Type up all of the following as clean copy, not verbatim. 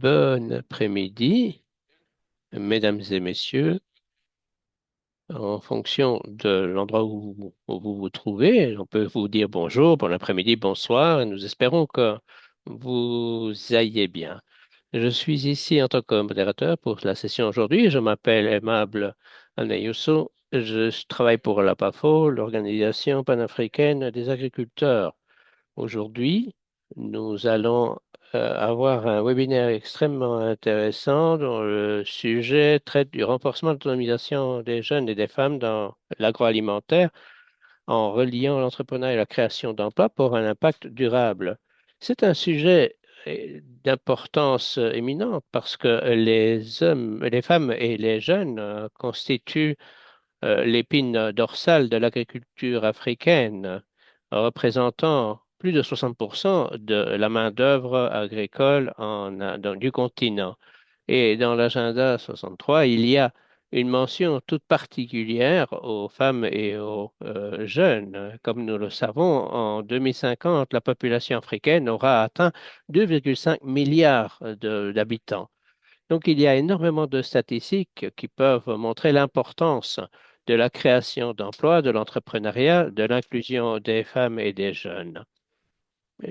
Bon après-midi, mesdames et messieurs. En fonction de l'endroit où vous vous trouvez, on peut vous dire bonjour, bon après-midi, bonsoir, et nous espérons que vous ayez bien. Je suis ici en tant que modérateur pour la session aujourd'hui. Je m'appelle Aimable Anayusso. Je travaille pour l'APAFO, l'Organisation panafricaine des agriculteurs. Aujourd'hui, nous allons avoir un webinaire extrêmement intéressant dont le sujet traite du renforcement de l'autonomisation des jeunes et des femmes dans l'agroalimentaire en reliant l'entrepreneuriat et la création d'emplois pour un impact durable. C'est un sujet d'importance éminente parce que les hommes, les femmes et les jeunes constituent l'épine dorsale de l'agriculture africaine, représentant plus de 60% de la main-d'œuvre agricole du continent. Et dans l'agenda 63, il y a une mention toute particulière aux femmes et aux jeunes. Comme nous le savons, en 2050, la population africaine aura atteint 2,5 milliards d'habitants. Donc, il y a énormément de statistiques qui peuvent montrer l'importance de la création d'emplois, de l'entrepreneuriat, de l'inclusion des femmes et des jeunes.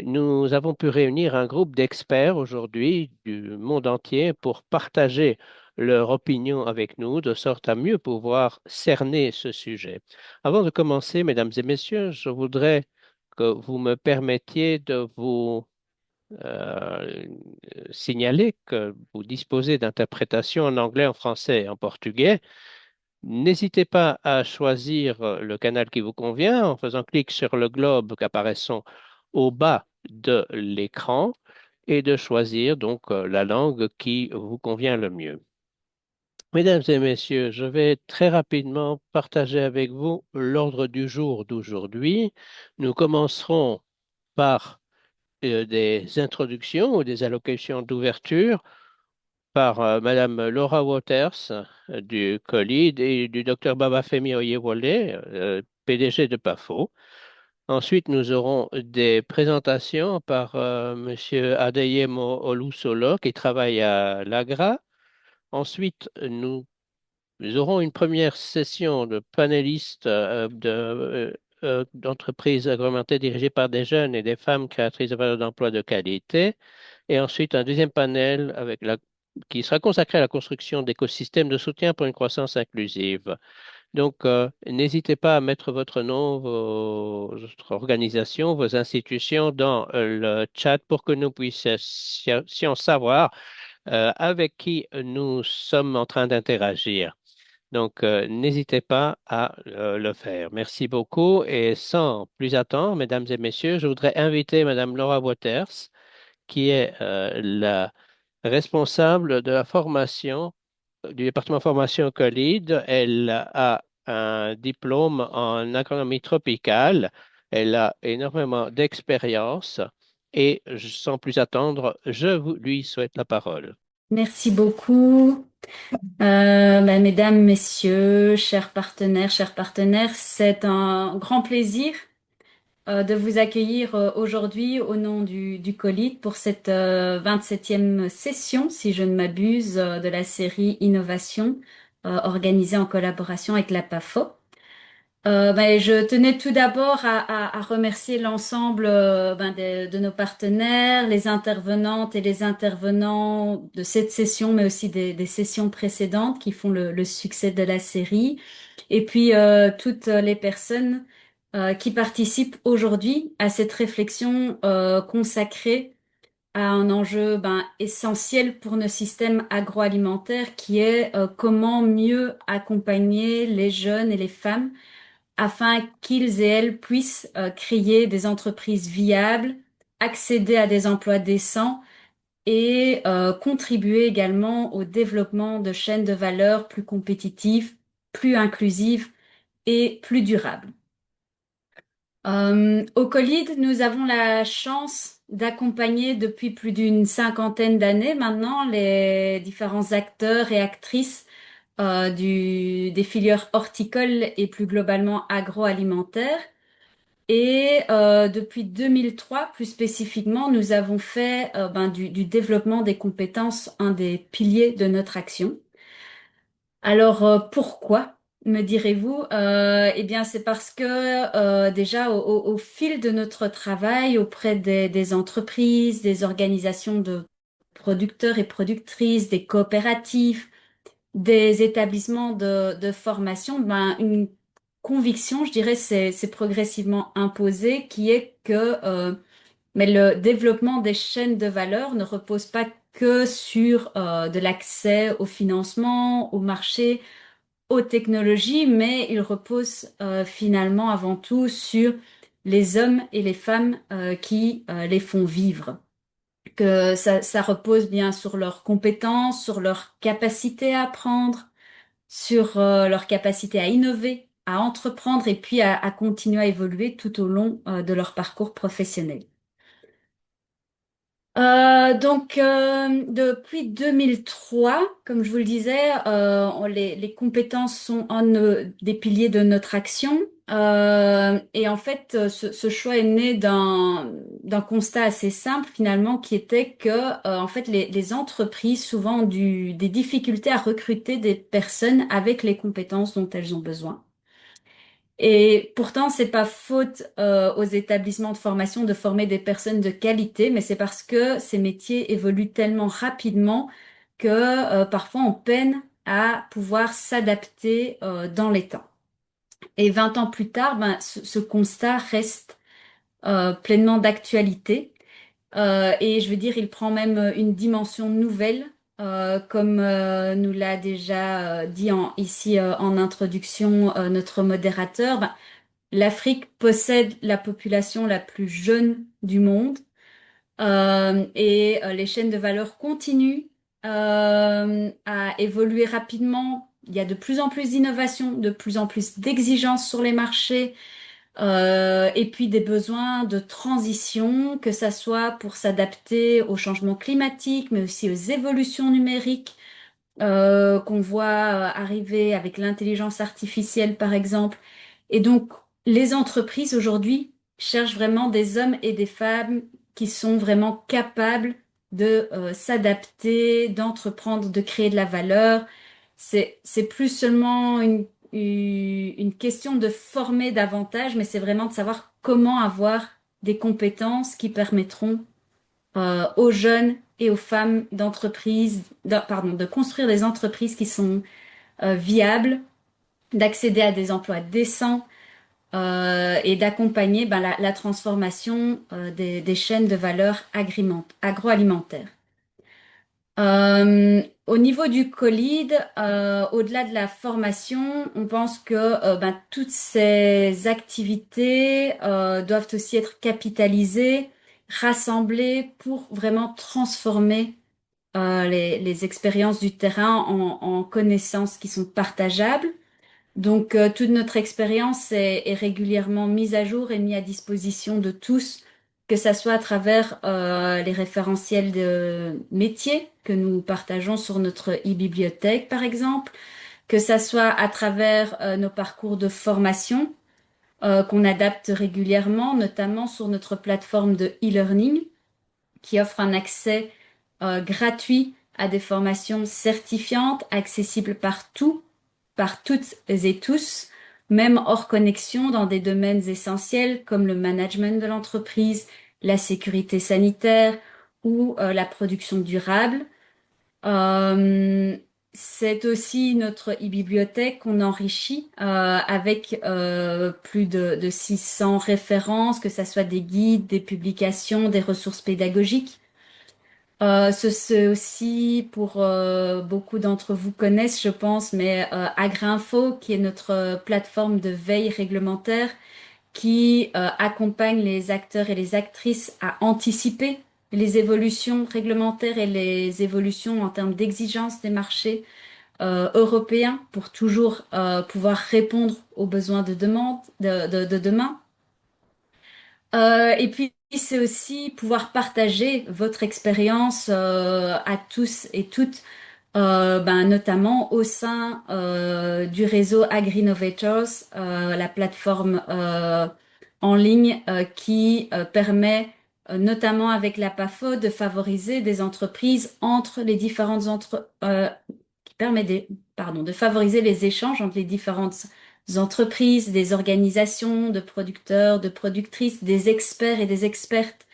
Nous avons pu réunir un groupe d'experts aujourd'hui du monde entier pour partager leur opinion avec nous, de sorte à mieux pouvoir cerner ce sujet. Avant de commencer, mesdames et messieurs, je voudrais que vous me permettiez de vous euh, signaler que vous disposez d'interprétations en anglais, en français et en portugais. N'hésitez pas à choisir le canal qui vous convient en faisant clic sur le globe apparaissant au bas de l'écran et de choisir donc la langue qui vous convient le mieux. Mesdames et messieurs, je vais très rapidement partager avec vous l'ordre du jour d'aujourd'hui. Nous commencerons par des introductions ou des allocations d'ouverture par Madame Laura Waters du COLID et du Dr Babafemi Oyewole, PDG de PAFO. Ensuite, nous aurons des présentations par Monsieur Adeyemo Olusolo qui travaille à l'AGRA. Ensuite, nous aurons une première session de panélistes d'entreprises agrémentées dirigées par des jeunes et des femmes créatrices de valeur d'emploi de qualité. Et ensuite, un deuxième panel qui sera consacré à la construction d'écosystèmes de soutien pour une croissance inclusive. Donc, n'hésitez pas à mettre votre nom, votre organisation, vos institutions dans le chat pour que nous puissions savoir avec qui nous sommes en train d'interagir. Donc, n'hésitez pas à le faire. Merci beaucoup. Et sans plus attendre, mesdames et messieurs, je voudrais inviter Madame Laura Waters, qui est la responsable de la formation du département formation Colide. Elle a un diplôme en agronomie tropicale. Elle a énormément d'expérience et sans plus attendre, lui souhaite la parole. Merci beaucoup. Mesdames, messieurs, chers partenaires, c'est un grand plaisir de vous accueillir aujourd'hui au nom du COLID pour cette 27e session, si je ne m'abuse, de la série Innovation organisée en collaboration avec la PAFO. Je tenais tout d'abord à remercier l'ensemble de nos partenaires, les intervenantes et les intervenants de cette session, mais aussi des sessions précédentes qui font le succès de la série, et puis toutes les personnes qui participent aujourd'hui à cette réflexion consacrée à un enjeu essentiel pour nos systèmes agroalimentaires, qui est comment mieux accompagner les jeunes et les femmes afin qu'ils et elles puissent créer des entreprises viables, accéder à des emplois décents et contribuer également au développement de chaînes de valeur plus compétitives, plus inclusives et plus durables. Au Colide, nous avons la chance d'accompagner depuis plus d'une cinquantaine d'années maintenant les différents acteurs et actrices des filières horticoles et plus globalement agroalimentaires. Et depuis 2003, plus spécifiquement, nous avons fait du développement des compétences un des piliers de notre action. Alors pourquoi, me direz-vous? Eh bien, c'est parce que déjà au fil de notre travail auprès des entreprises, des organisations de producteurs et productrices, des coopératives, des établissements de formation, ben, une conviction, je dirais, c'est progressivement imposée, qui est que mais le développement des chaînes de valeur ne repose pas que sur de l'accès au financement, au marché, aux technologies, mais il repose finalement avant tout sur les hommes et les femmes qui les font vivre. Que ça repose bien sur leurs compétences, sur leur capacité à apprendre, sur leur capacité à innover, à entreprendre et puis à continuer à évoluer tout au long de leur parcours professionnel. Depuis 2003, comme je vous le disais, les compétences sont un des piliers de notre action. Et en fait, ce choix est né d'un constat assez simple finalement, qui était que en fait les entreprises souvent ont des difficultés à recruter des personnes avec les compétences dont elles ont besoin. Et pourtant, c'est pas faute aux établissements de formation de former des personnes de qualité, mais c'est parce que ces métiers évoluent tellement rapidement que parfois on peine à pouvoir s'adapter dans les temps. Et 20 ans plus tard, ben, ce constat reste pleinement d'actualité. Et je veux dire, il prend même une dimension nouvelle, comme nous l'a déjà dit ici en introduction notre modérateur. Ben, l'Afrique possède la population la plus jeune du monde et les chaînes de valeur continuent à évoluer rapidement. Il y a de plus en plus d'innovations, de plus en plus d'exigences sur les marchés et puis des besoins de transition, que ça soit pour s'adapter aux changements climatiques, mais aussi aux évolutions numériques qu'on voit arriver avec l'intelligence artificielle, par exemple. Et donc, les entreprises aujourd'hui cherchent vraiment des hommes et des femmes qui sont vraiment capables de s'adapter, d'entreprendre, de créer de la valeur. C'est plus seulement une question de former davantage, mais c'est vraiment de savoir comment avoir des compétences qui permettront aux jeunes et aux femmes de construire des entreprises qui sont viables, d'accéder à des emplois décents et d'accompagner ben, la transformation des chaînes de valeur agroalimentaires. Au niveau du COLID, au-delà de la formation, on pense que ben, toutes ces activités doivent aussi être capitalisées, rassemblées pour vraiment transformer les expériences du terrain en connaissances qui sont partageables. Donc, toute notre expérience est régulièrement mise à jour et mise à disposition de tous, que ça soit à travers les référentiels de métiers que nous partageons sur notre e-bibliothèque, par exemple, que ça soit à travers nos parcours de formation qu'on adapte régulièrement, notamment sur notre plateforme de e-learning qui offre un accès gratuit à des formations certifiantes, accessibles partout, par toutes et tous, même hors connexion dans des domaines essentiels comme le management de l'entreprise, la sécurité sanitaire ou la production durable. Euh, c'est aussi notre e-bibliothèque qu'on enrichit avec plus de 600 références, que ça soit des guides, des publications, des ressources pédagogiques. C'est aussi pour beaucoup d'entre vous connaissent, je pense, mais Agrinfo, qui est notre plateforme de veille réglementaire, qui accompagne les acteurs et les actrices à anticiper les évolutions réglementaires et les évolutions en termes d'exigence des marchés européens pour toujours pouvoir répondre aux besoins de demain. Et puis, c'est aussi pouvoir partager votre expérience à tous et toutes, ben, notamment au sein du réseau AgriNovators, la plateforme en ligne qui permet, notamment avec la PAFO, de favoriser des entreprises entre les différentes qui permet de favoriser les échanges entre les différentes entreprises, des organisations de producteurs, de productrices, des experts et des expertes,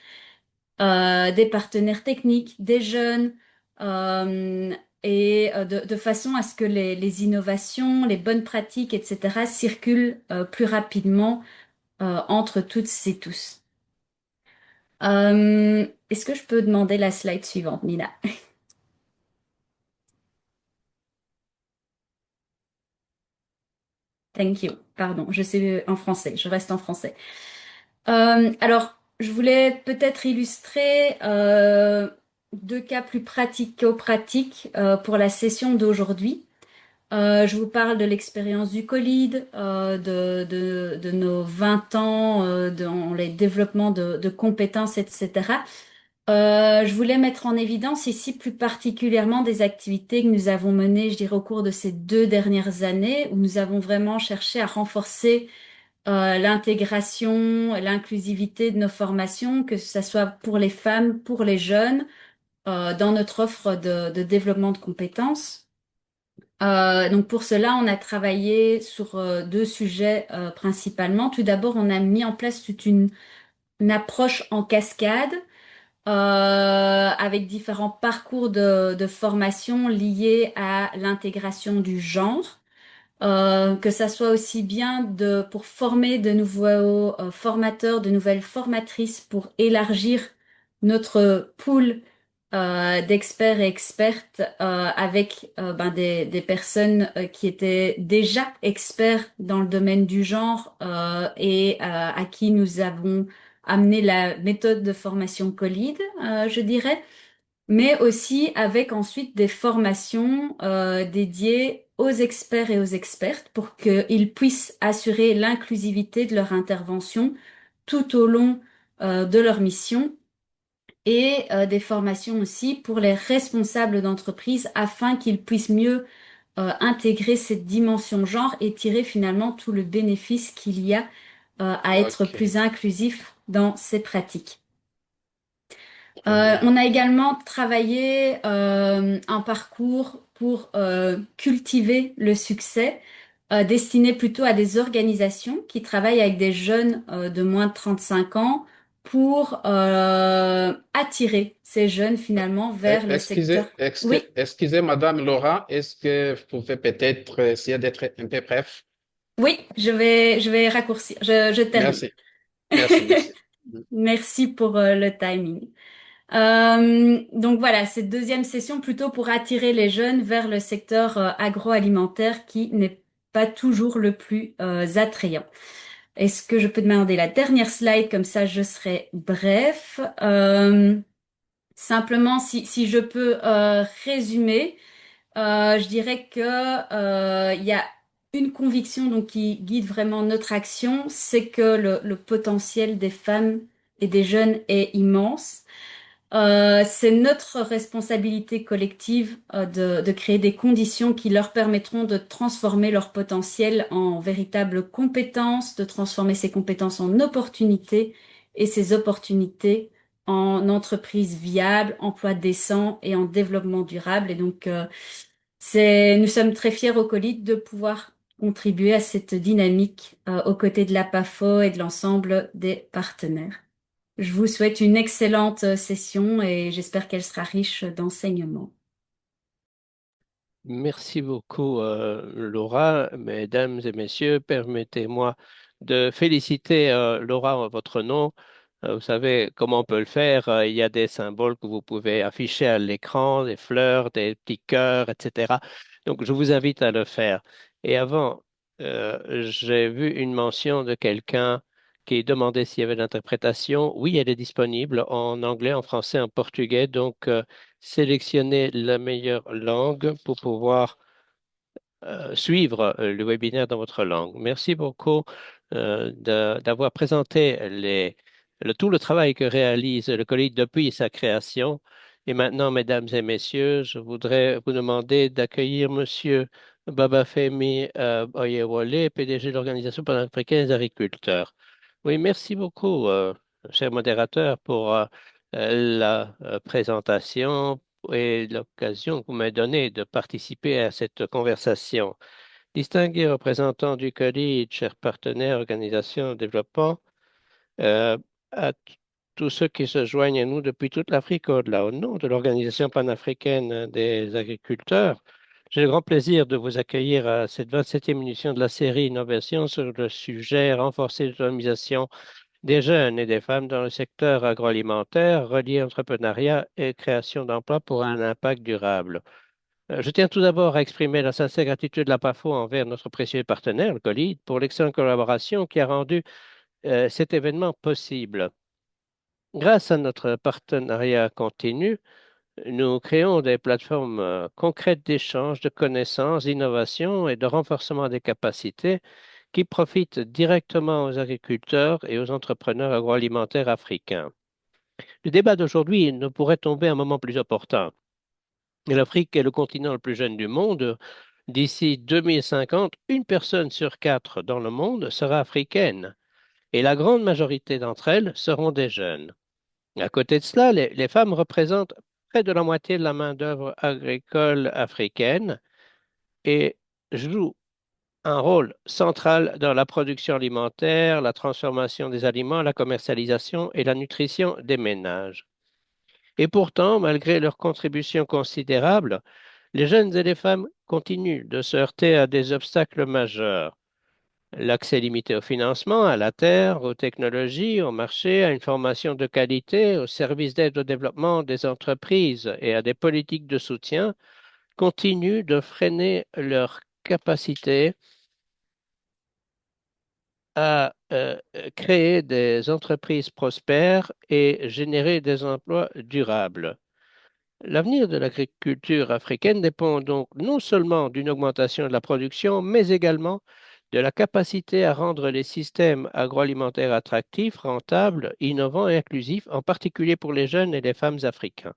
des partenaires techniques, des jeunes, euh, de façon à ce que les innovations, les bonnes pratiques, etc., circulent plus rapidement entre toutes et tous. Est-ce que je peux demander la slide suivante, Nina? Thank you. Pardon, je sais en français, je reste en français. Alors, je voulais peut-être illustrer deux cas plus pratico-pratiques pour la session d'aujourd'hui. Je vous parle de l'expérience du Colide, de nos 20 ans dans les développements de compétences, etc. Je voulais mettre en évidence ici plus particulièrement des activités que nous avons menées, je dirais, au cours de ces 2 dernières années, où nous avons vraiment cherché à renforcer l'intégration, l'inclusivité de nos formations, que ce soit pour les femmes, pour les jeunes, dans notre offre de développement de compétences. Donc pour cela, on a travaillé sur deux sujets principalement. Tout d'abord, on a mis en place toute une approche en cascade avec différents parcours de formation liés à l'intégration du genre. Que ça soit aussi bien pour former de nouveaux formateurs, de nouvelles formatrices pour élargir notre pool d'experts et expertes avec des personnes qui étaient déjà experts dans le domaine du genre à qui nous avons amené la méthode de formation Colide, je dirais, mais aussi avec ensuite des formations dédiées aux experts et aux expertes pour qu'ils puissent assurer l'inclusivité de leur intervention tout au long de leur mission et des formations aussi pour les responsables d'entreprise afin qu'ils puissent mieux intégrer cette dimension genre et tirer finalement tout le bénéfice qu'il y a à être Ok, plus inclusif dans ces pratiques. très bien. On a également travaillé un parcours pour cultiver le succès, destiné plutôt à des organisations qui travaillent avec des jeunes de moins de 35 ans pour attirer ces jeunes finalement vers le secteur. Oui, Excusez, Madame Laura, est-ce que vous pouvez peut-être essayer d'être un peu bref? oui, je vais raccourcir, je termine. Merci, merci. Merci pour le timing. Donc voilà, cette deuxième session plutôt pour attirer les jeunes vers le secteur agroalimentaire qui n'est pas toujours le plus attrayant. Est-ce que je peux demander la dernière slide, comme ça je serai bref. Simplement, si je peux résumer, je dirais que il y a une conviction donc qui guide vraiment notre action, c'est que le potentiel des femmes et des jeunes est immense. C'est notre responsabilité collective de créer des conditions qui leur permettront de transformer leur potentiel en véritables compétences, de transformer ces compétences en opportunités et ces opportunités en entreprises viables, emplois décents et en développement durable. Et donc, nous sommes très fiers au Colite de pouvoir contribuer à cette dynamique aux côtés de la PAFO et de l'ensemble des partenaires. Je vous souhaite une excellente session et j'espère qu'elle sera riche d'enseignements. Merci beaucoup, Laura. Mesdames et messieurs, permettez-moi de féliciter Laura en votre nom. Vous savez comment on peut le faire. Il y a des symboles que vous pouvez afficher à l'écran, des fleurs, des petits cœurs, etc. Donc, je vous invite à le faire. Et avant, j'ai vu une mention de quelqu'un qui demandait s'il y avait de l'interprétation. Oui, elle est disponible en anglais, en français, en portugais. Donc, sélectionnez la meilleure langue pour pouvoir suivre le webinaire dans votre langue. Merci beaucoup d'avoir présenté tout le travail que réalise le Collège depuis sa création. Et maintenant, mesdames et messieurs, je voudrais vous demander d'accueillir Monsieur Babafemi Oyewole, PDG de l'Organisation panafricaine des agriculteurs. Oui, merci beaucoup, cher modérateur, pour la présentation et l'occasion que vous m'avez donnée de participer à cette conversation. Distingués représentants du collège, chers partenaires, organisations de développement, euh, à tous ceux qui se joignent à nous depuis toute l'Afrique au-delà, au nom de l'Organisation panafricaine des agriculteurs, j'ai le grand plaisir de vous accueillir à cette 27e émission de la série Innovation sur le sujet renforcer l'autonomisation des jeunes et des femmes dans le secteur agroalimentaire, relié entrepreneuriat et création d'emplois pour un impact durable. Je tiens tout d'abord à exprimer la sincère gratitude de la PAFO envers notre précieux partenaire, le COLID, pour l'excellente collaboration qui a rendu cet événement possible. Grâce à notre partenariat continu, nous créons des plateformes concrètes d'échange de connaissances, d'innovation et de renforcement des capacités qui profitent directement aux agriculteurs et aux entrepreneurs agroalimentaires africains. Le débat d'aujourd'hui ne pourrait tomber à un moment plus opportun. L'Afrique est le continent le plus jeune du monde. D'ici 2050, une personne sur quatre dans le monde sera africaine et la grande majorité d'entre elles seront des jeunes. À côté de cela, les femmes représentent près de la moitié de la main-d'œuvre agricole africaine et jouent un rôle central dans la production alimentaire, la transformation des aliments, la commercialisation et la nutrition des ménages. Et pourtant, malgré leurs contributions considérables, les jeunes et les femmes continuent de se heurter à des obstacles majeurs. L'accès limité au financement, à la terre, aux technologies, au marché, à une formation de qualité, aux services d'aide au développement des entreprises et à des politiques de soutien continuent de freiner leur capacité à créer des entreprises prospères et générer des emplois durables. L'avenir de l'agriculture africaine dépend donc non seulement d'une augmentation de la production, mais également de la capacité à rendre les systèmes agroalimentaires attractifs, rentables, innovants et inclusifs, en particulier pour les jeunes et les femmes africains.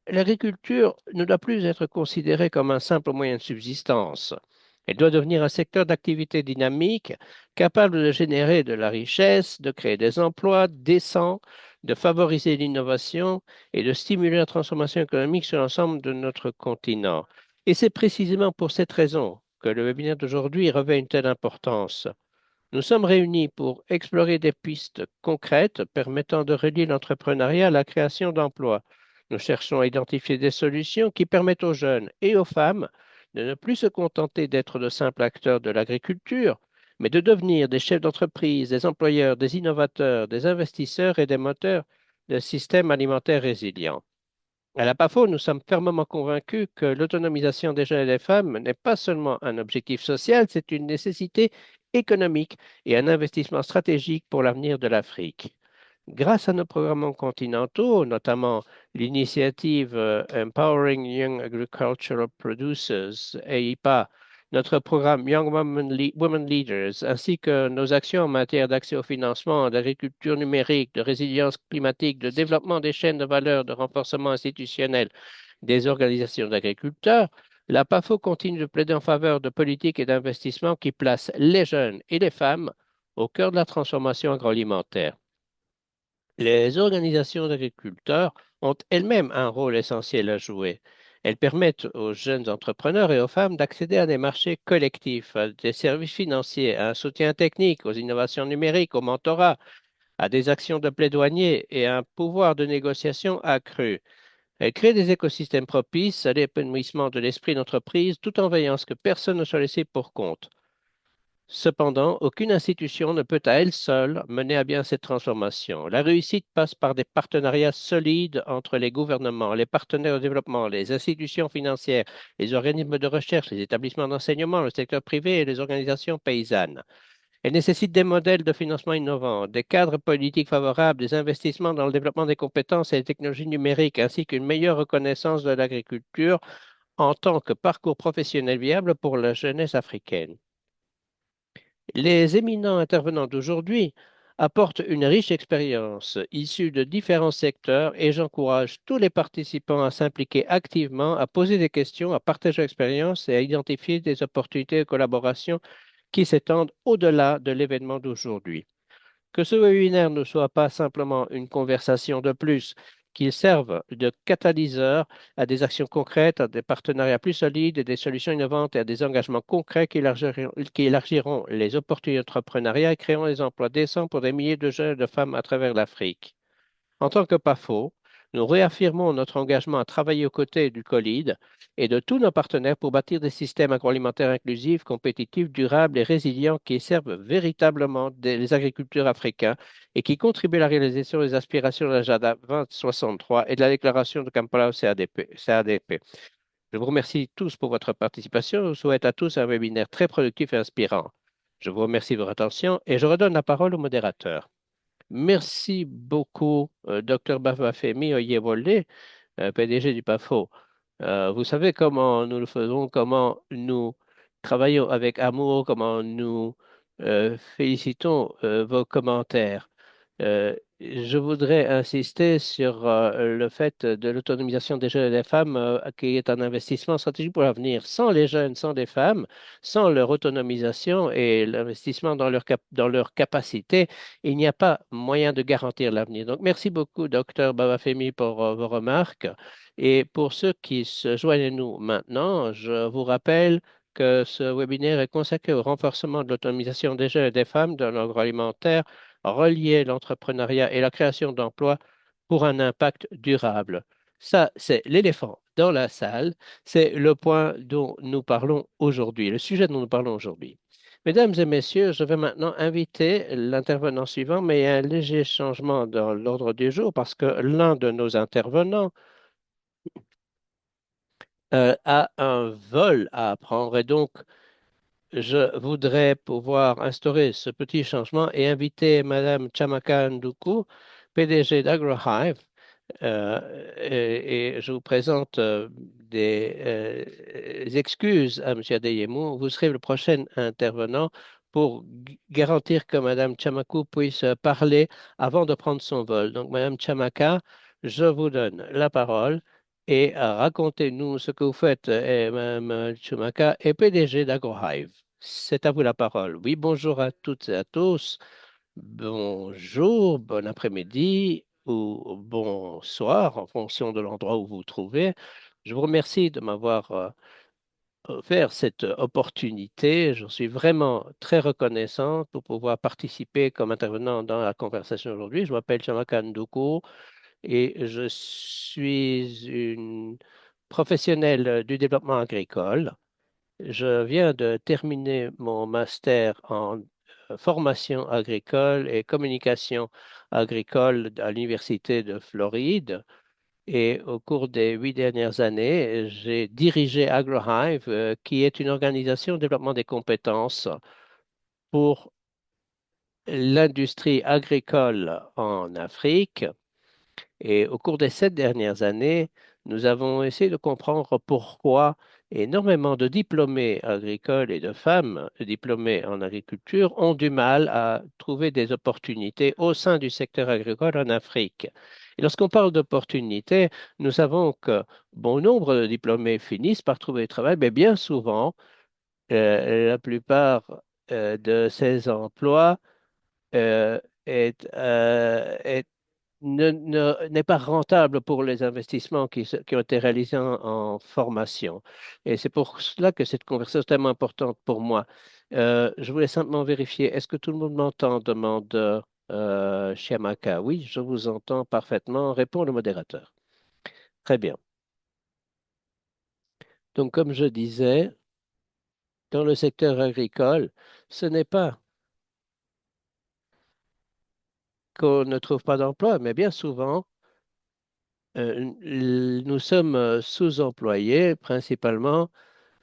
L'agriculture ne doit plus être considérée comme un simple moyen de subsistance. Elle doit devenir un secteur d'activité dynamique, capable de générer de la richesse, de créer des emplois décents, de favoriser l'innovation et de stimuler la transformation économique sur l'ensemble de notre continent. Et c'est précisément pour cette raison que le webinaire d'aujourd'hui revêt une telle importance. Nous sommes réunis pour explorer des pistes concrètes permettant de relier l'entrepreneuriat à la création d'emplois. Nous cherchons à identifier des solutions qui permettent aux jeunes et aux femmes de ne plus se contenter d'être de simples acteurs de l'agriculture, mais de devenir des chefs d'entreprise, des employeurs, des innovateurs, des investisseurs et des moteurs de systèmes alimentaires résilients. À la PAFO, nous sommes fermement convaincus que l'autonomisation des jeunes et des femmes n'est pas seulement un objectif social, c'est une nécessité économique et un investissement stratégique pour l'avenir de l'Afrique. Grâce à nos programmes continentaux, notamment l'initiative Empowering Young Agricultural Producers, EIPA, notre programme Young Women Leaders, ainsi que nos actions en matière d'accès au financement, d'agriculture numérique, de résilience climatique, de développement des chaînes de valeur, de renforcement institutionnel des organisations d'agriculteurs, la PAFO continue de plaider en faveur de politiques et d'investissements qui placent les jeunes et les femmes au cœur de la transformation agroalimentaire. Les organisations d'agriculteurs ont elles-mêmes un rôle essentiel à jouer. Elles permettent aux jeunes entrepreneurs et aux femmes d'accéder à des marchés collectifs, à des services financiers, à un soutien technique, aux innovations numériques, au mentorat, à des actions de plaidoyer et à un pouvoir de négociation accru. Elles créent des écosystèmes propices à l'épanouissement de l'esprit d'entreprise tout en veillant à ce que personne ne soit laissé pour compte. Cependant, aucune institution ne peut à elle seule mener à bien cette transformation. La réussite passe par des partenariats solides entre les gouvernements, les partenaires de développement, les institutions financières, les organismes de recherche, les établissements d'enseignement, le secteur privé et les organisations paysannes. Elle nécessite des modèles de financement innovants, des cadres politiques favorables, des investissements dans le développement des compétences et des technologies numériques, ainsi qu'une meilleure reconnaissance de l'agriculture en tant que parcours professionnel viable pour la jeunesse africaine. Les éminents intervenants d'aujourd'hui apportent une riche expérience issue de différents secteurs et j'encourage tous les participants à s'impliquer activement, à poser des questions, à partager l'expérience et à identifier des opportunités de collaboration qui s'étendent au-delà de l'événement d'aujourd'hui. Que ce webinaire ne soit pas simplement une conversation de plus, qu'il serve de catalyseur à des actions concrètes, à des partenariats plus solides, et des solutions innovantes et à des engagements concrets qui élargiront les opportunités d'entrepreneuriat et créeront des emplois décents pour des milliers de jeunes et de femmes à travers l'Afrique. En tant que PAFO, nous réaffirmons notre engagement à travailler aux côtés du COLID et de tous nos partenaires pour bâtir des systèmes agroalimentaires inclusifs, compétitifs, durables et résilients qui servent véritablement les agriculteurs africains et qui contribuent à la réalisation des aspirations de l'agenda 2063 et de la déclaration de Kampala au CADP. Je vous remercie tous pour votre participation. Je vous souhaite à tous un webinaire très productif et inspirant. Je vous remercie de votre attention et je redonne la parole au modérateur. Merci beaucoup, Dr. Bafafemi Oyewole, PDG du PAFO. Vous savez comment nous le faisons, comment nous travaillons avec amour, comment nous félicitons vos commentaires. Je voudrais insister sur le fait de l'autonomisation des jeunes et des femmes, qui est un investissement stratégique pour l'avenir. Sans les jeunes, sans les femmes, sans leur autonomisation et l'investissement dans leur capacité, il n'y a pas moyen de garantir l'avenir. Donc, merci beaucoup, docteur Babafemi, pour vos remarques. Et pour ceux qui se joignent à nous maintenant, je vous rappelle que ce webinaire est consacré au renforcement de l'autonomisation des jeunes et des femmes dans l'agroalimentaire, relier l'entrepreneuriat et la création d'emplois pour un impact durable. Ça, c'est l'éléphant dans la salle. C'est le point dont nous parlons aujourd'hui, le sujet dont nous parlons aujourd'hui. Mesdames et messieurs, je vais maintenant inviter l'intervenant suivant, mais il y a un léger changement dans l'ordre du jour parce que l'un de nos intervenants a un vol à prendre et donc je voudrais pouvoir instaurer ce petit changement et inviter Madame Chamaka Nduku, PDG d'AgroHive, et je vous présente des excuses à M. Adeyemou. Vous serez le prochain intervenant pour garantir que Mme Chamakou puisse parler avant de prendre son vol. Donc, Mme Chamaka, je vous donne la parole et racontez-nous ce que vous faites. Et Mme Chamaka est PDG d'AgroHive. C'est à vous la parole. Oui, bonjour à toutes et à tous. Bonjour, bon après-midi ou bonsoir en fonction de l'endroit où vous vous trouvez. Je vous remercie de m'avoir offert cette opportunité. Je suis vraiment très reconnaissant pour pouvoir participer comme intervenant dans la conversation aujourd'hui. Je m'appelle Chamaka Ndoukou et je suis une professionnelle du développement agricole. Je viens de terminer mon master en formation agricole et communication agricole à l'Université de Floride. Et au cours des 8 dernières années, j'ai dirigé AgroHive, qui est une organisation de développement des compétences pour l'industrie agricole en Afrique. Et au cours des 7 dernières années, nous avons essayé de comprendre pourquoi énormément de diplômés agricoles et de femmes diplômées en agriculture ont du mal à trouver des opportunités au sein du secteur agricole en Afrique. Et lorsqu'on parle d'opportunités, nous savons que bon nombre de diplômés finissent par trouver du travail, mais bien souvent, la plupart de ces emplois euh, est, est n'est pas rentable pour les investissements qui ont été réalisés en formation. Et c'est pour cela que cette conversation est tellement importante pour moi. Je voulais simplement vérifier, est-ce que tout le monde m'entend? Demande Chiamaka. Oui, je vous entends parfaitement, répond le modérateur. Très bien. Donc, comme je disais, dans le secteur agricole, ce n'est pas qu'on ne trouve pas d'emploi, mais bien souvent, nous sommes sous-employés principalement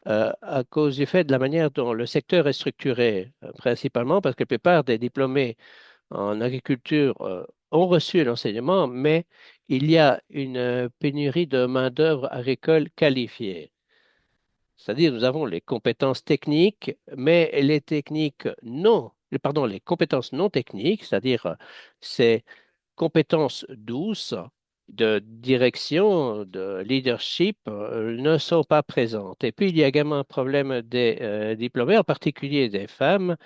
à cause du fait de la manière dont le secteur est structuré, principalement parce que la plupart des diplômés en agriculture ont reçu l'enseignement, mais il y a une pénurie de main-d'œuvre agricole qualifiée. C'est-à-dire, nous avons les compétences techniques, mais les techniques non, pardon, les compétences non techniques, c'est-à-dire ces compétences douces de direction, de leadership, ne sont pas présentes. Et puis, il y a également un problème des diplômés, en particulier des femmes,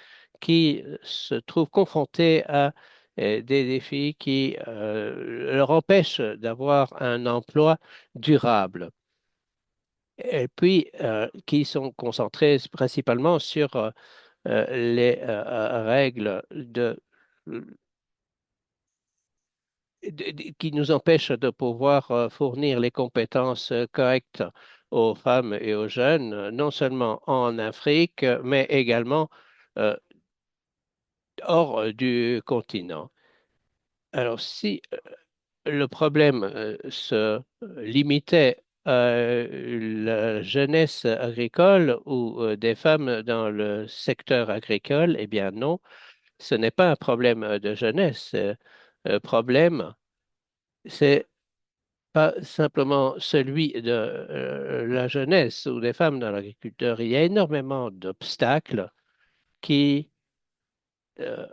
qui se trouvent confrontées à des défis qui leur empêchent d'avoir un emploi durable. Et puis, qui sont concentrés principalement sur les règles qui nous empêchent de pouvoir fournir les compétences correctes aux femmes et aux jeunes, non seulement en Afrique, mais également euh, hors du continent. Alors, si le problème se limitait à la jeunesse agricole ou des femmes dans le secteur agricole, eh bien non, ce n'est pas un problème de jeunesse. Problème, c'est pas simplement celui de la jeunesse ou des femmes dans l'agriculture. Il y a énormément d'obstacles qui euh,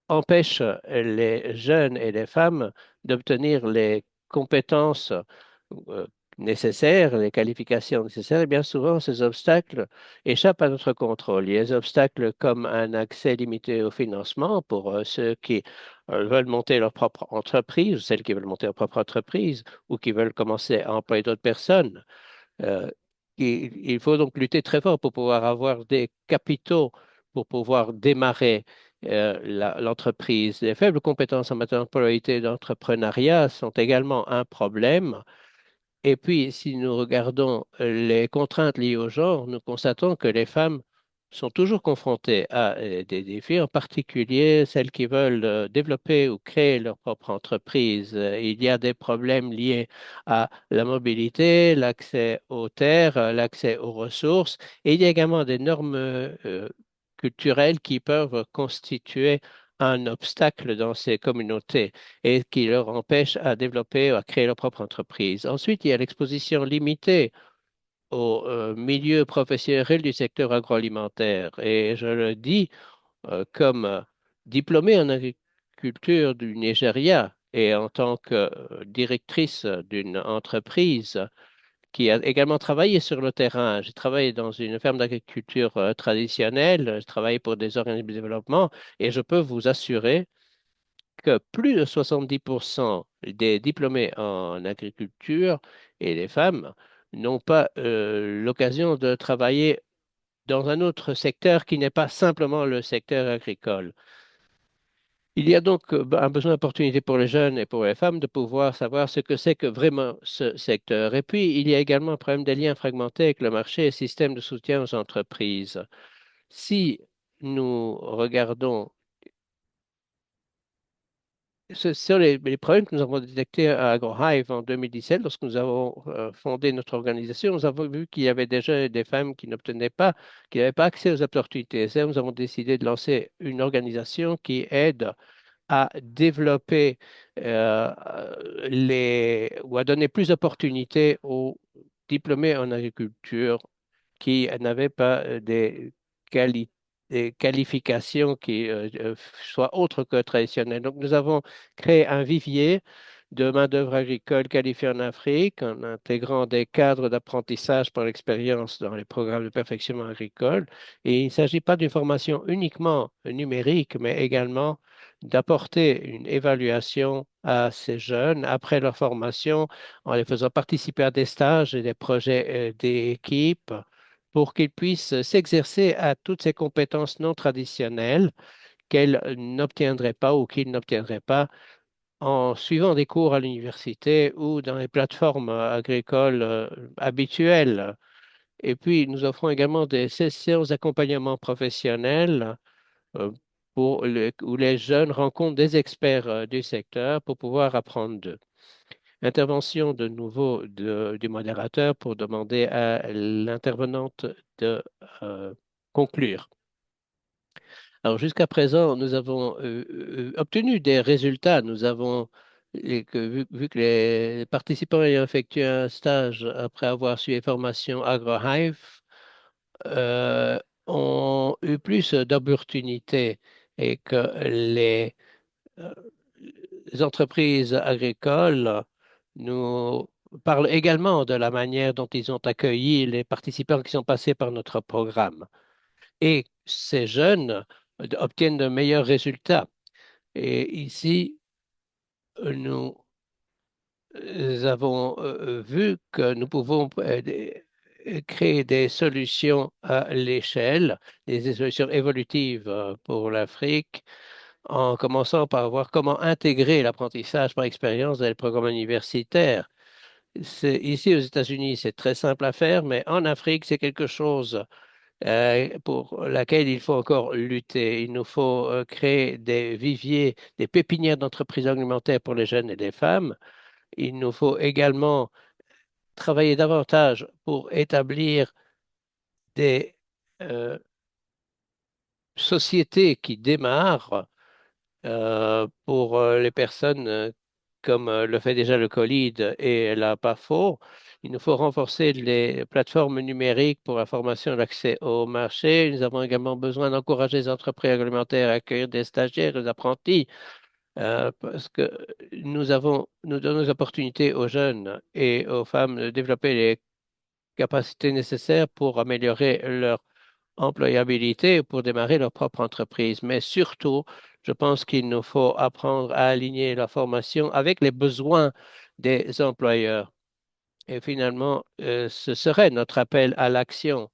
empêche les jeunes et les femmes d'obtenir les compétences euh, nécessaires, les qualifications nécessaires, et bien souvent, ces obstacles échappent à notre contrôle. Il y a des obstacles comme un accès limité au financement pour ceux qui veulent monter leur propre entreprise, ou celles qui veulent monter leur propre entreprise, ou qui veulent commencer à employer d'autres personnes. Euh, il faut donc lutter très fort pour pouvoir avoir des capitaux, pour pouvoir démarrer l'entreprise. Les faibles compétences en matière d'employabilité et d'entrepreneuriat sont également un problème. Et puis, si nous regardons les contraintes liées au genre, nous constatons que les femmes sont toujours confrontées à des défis, en particulier celles qui veulent développer ou créer leur propre entreprise. Il y a des problèmes liés à la mobilité, l'accès aux terres, l'accès aux ressources, et il y a également des normes culturelles qui peuvent constituer un obstacle dans ces communautés et qui leur empêche à développer ou à créer leur propre entreprise. Ensuite, il y a l'exposition limitée au milieu professionnel du secteur agroalimentaire. Et je le dis comme diplômée en agriculture du Nigeria et en tant que directrice d'une entreprise qui a également travaillé sur le terrain. J'ai travaillé dans une ferme d'agriculture traditionnelle, j'ai travaillé pour des organismes de développement et je peux vous assurer que plus de 70% des diplômés en agriculture et les femmes n'ont pas l'occasion de travailler dans un autre secteur qui n'est pas simplement le secteur agricole. Il y a donc un besoin d'opportunité pour les jeunes et pour les femmes de pouvoir savoir ce que c'est que vraiment ce secteur. Et puis, il y a également un problème des liens fragmentés avec le marché et le système de soutien aux entreprises. Si nous regardons ce sont les problèmes que nous avons détectés à AgroHive en 2017 lorsque nous avons fondé notre organisation. Nous avons vu qu'il y avait des jeunes et des femmes qui n'obtenaient pas, qui n'avaient pas accès aux opportunités. Et nous avons décidé de lancer une organisation qui aide à développer ou à donner plus d'opportunités aux diplômés en agriculture qui n'avaient pas des qualifications qui soient autres que traditionnelles. Donc, nous avons créé un vivier de main-d'œuvre agricole qualifiée en Afrique en intégrant des cadres d'apprentissage par l'expérience dans les programmes de perfectionnement agricole. Et il ne s'agit pas d'une formation uniquement numérique, mais également d'apporter une évaluation à ces jeunes après leur formation en les faisant participer à des stages et des projets d'équipe pour qu'ils puissent s'exercer à toutes ces compétences non traditionnelles qu'elles n'obtiendraient pas ou qu'ils n'obtiendraient pas en suivant des cours à l'université ou dans les plateformes agricoles habituelles. Et puis, nous offrons également des sessions d'accompagnement professionnel euh, où les jeunes rencontrent des experts du secteur pour pouvoir apprendre d'eux. Intervention de nouveau du modérateur pour demander à l'intervenante de conclure. Alors jusqu'à présent, nous avons obtenu des résultats. Nous avons, vu que les participants ayant effectué un stage après avoir suivi formation AgroHive euh, ont eu plus d'opportunités et que euh, les entreprises agricoles nous parlent également de la manière dont ils ont accueilli les participants qui sont passés par notre programme. Et ces jeunes obtiennent de meilleurs résultats. Et ici, nous avons vu que nous pouvons créer des solutions à l'échelle, des solutions évolutives pour l'Afrique, en commençant par voir comment intégrer l'apprentissage par expérience dans les programmes universitaires. Ici aux États-Unis, c'est très simple à faire, mais en Afrique, c'est quelque chose pour laquelle il faut encore lutter. Il nous faut créer des viviers, des pépinières d'entreprises alimentaires pour les jeunes et les femmes. Il nous faut également travailler davantage pour établir des euh, sociétés qui démarrent pour les personnes comme le fait déjà le Colide et la PAFO. Il nous faut renforcer les plateformes numériques pour la formation et l'accès au marché. Nous avons également besoin d'encourager les entreprises agroalimentaires à accueillir des stagiaires, des apprentis, parce que nous donnons des opportunités aux jeunes et aux femmes de développer les capacités nécessaires pour améliorer leur employabilité pour démarrer leur propre entreprise. Mais surtout, je pense qu'il nous faut apprendre à aligner la formation avec les besoins des employeurs. Et finalement, ce serait notre appel à l'action.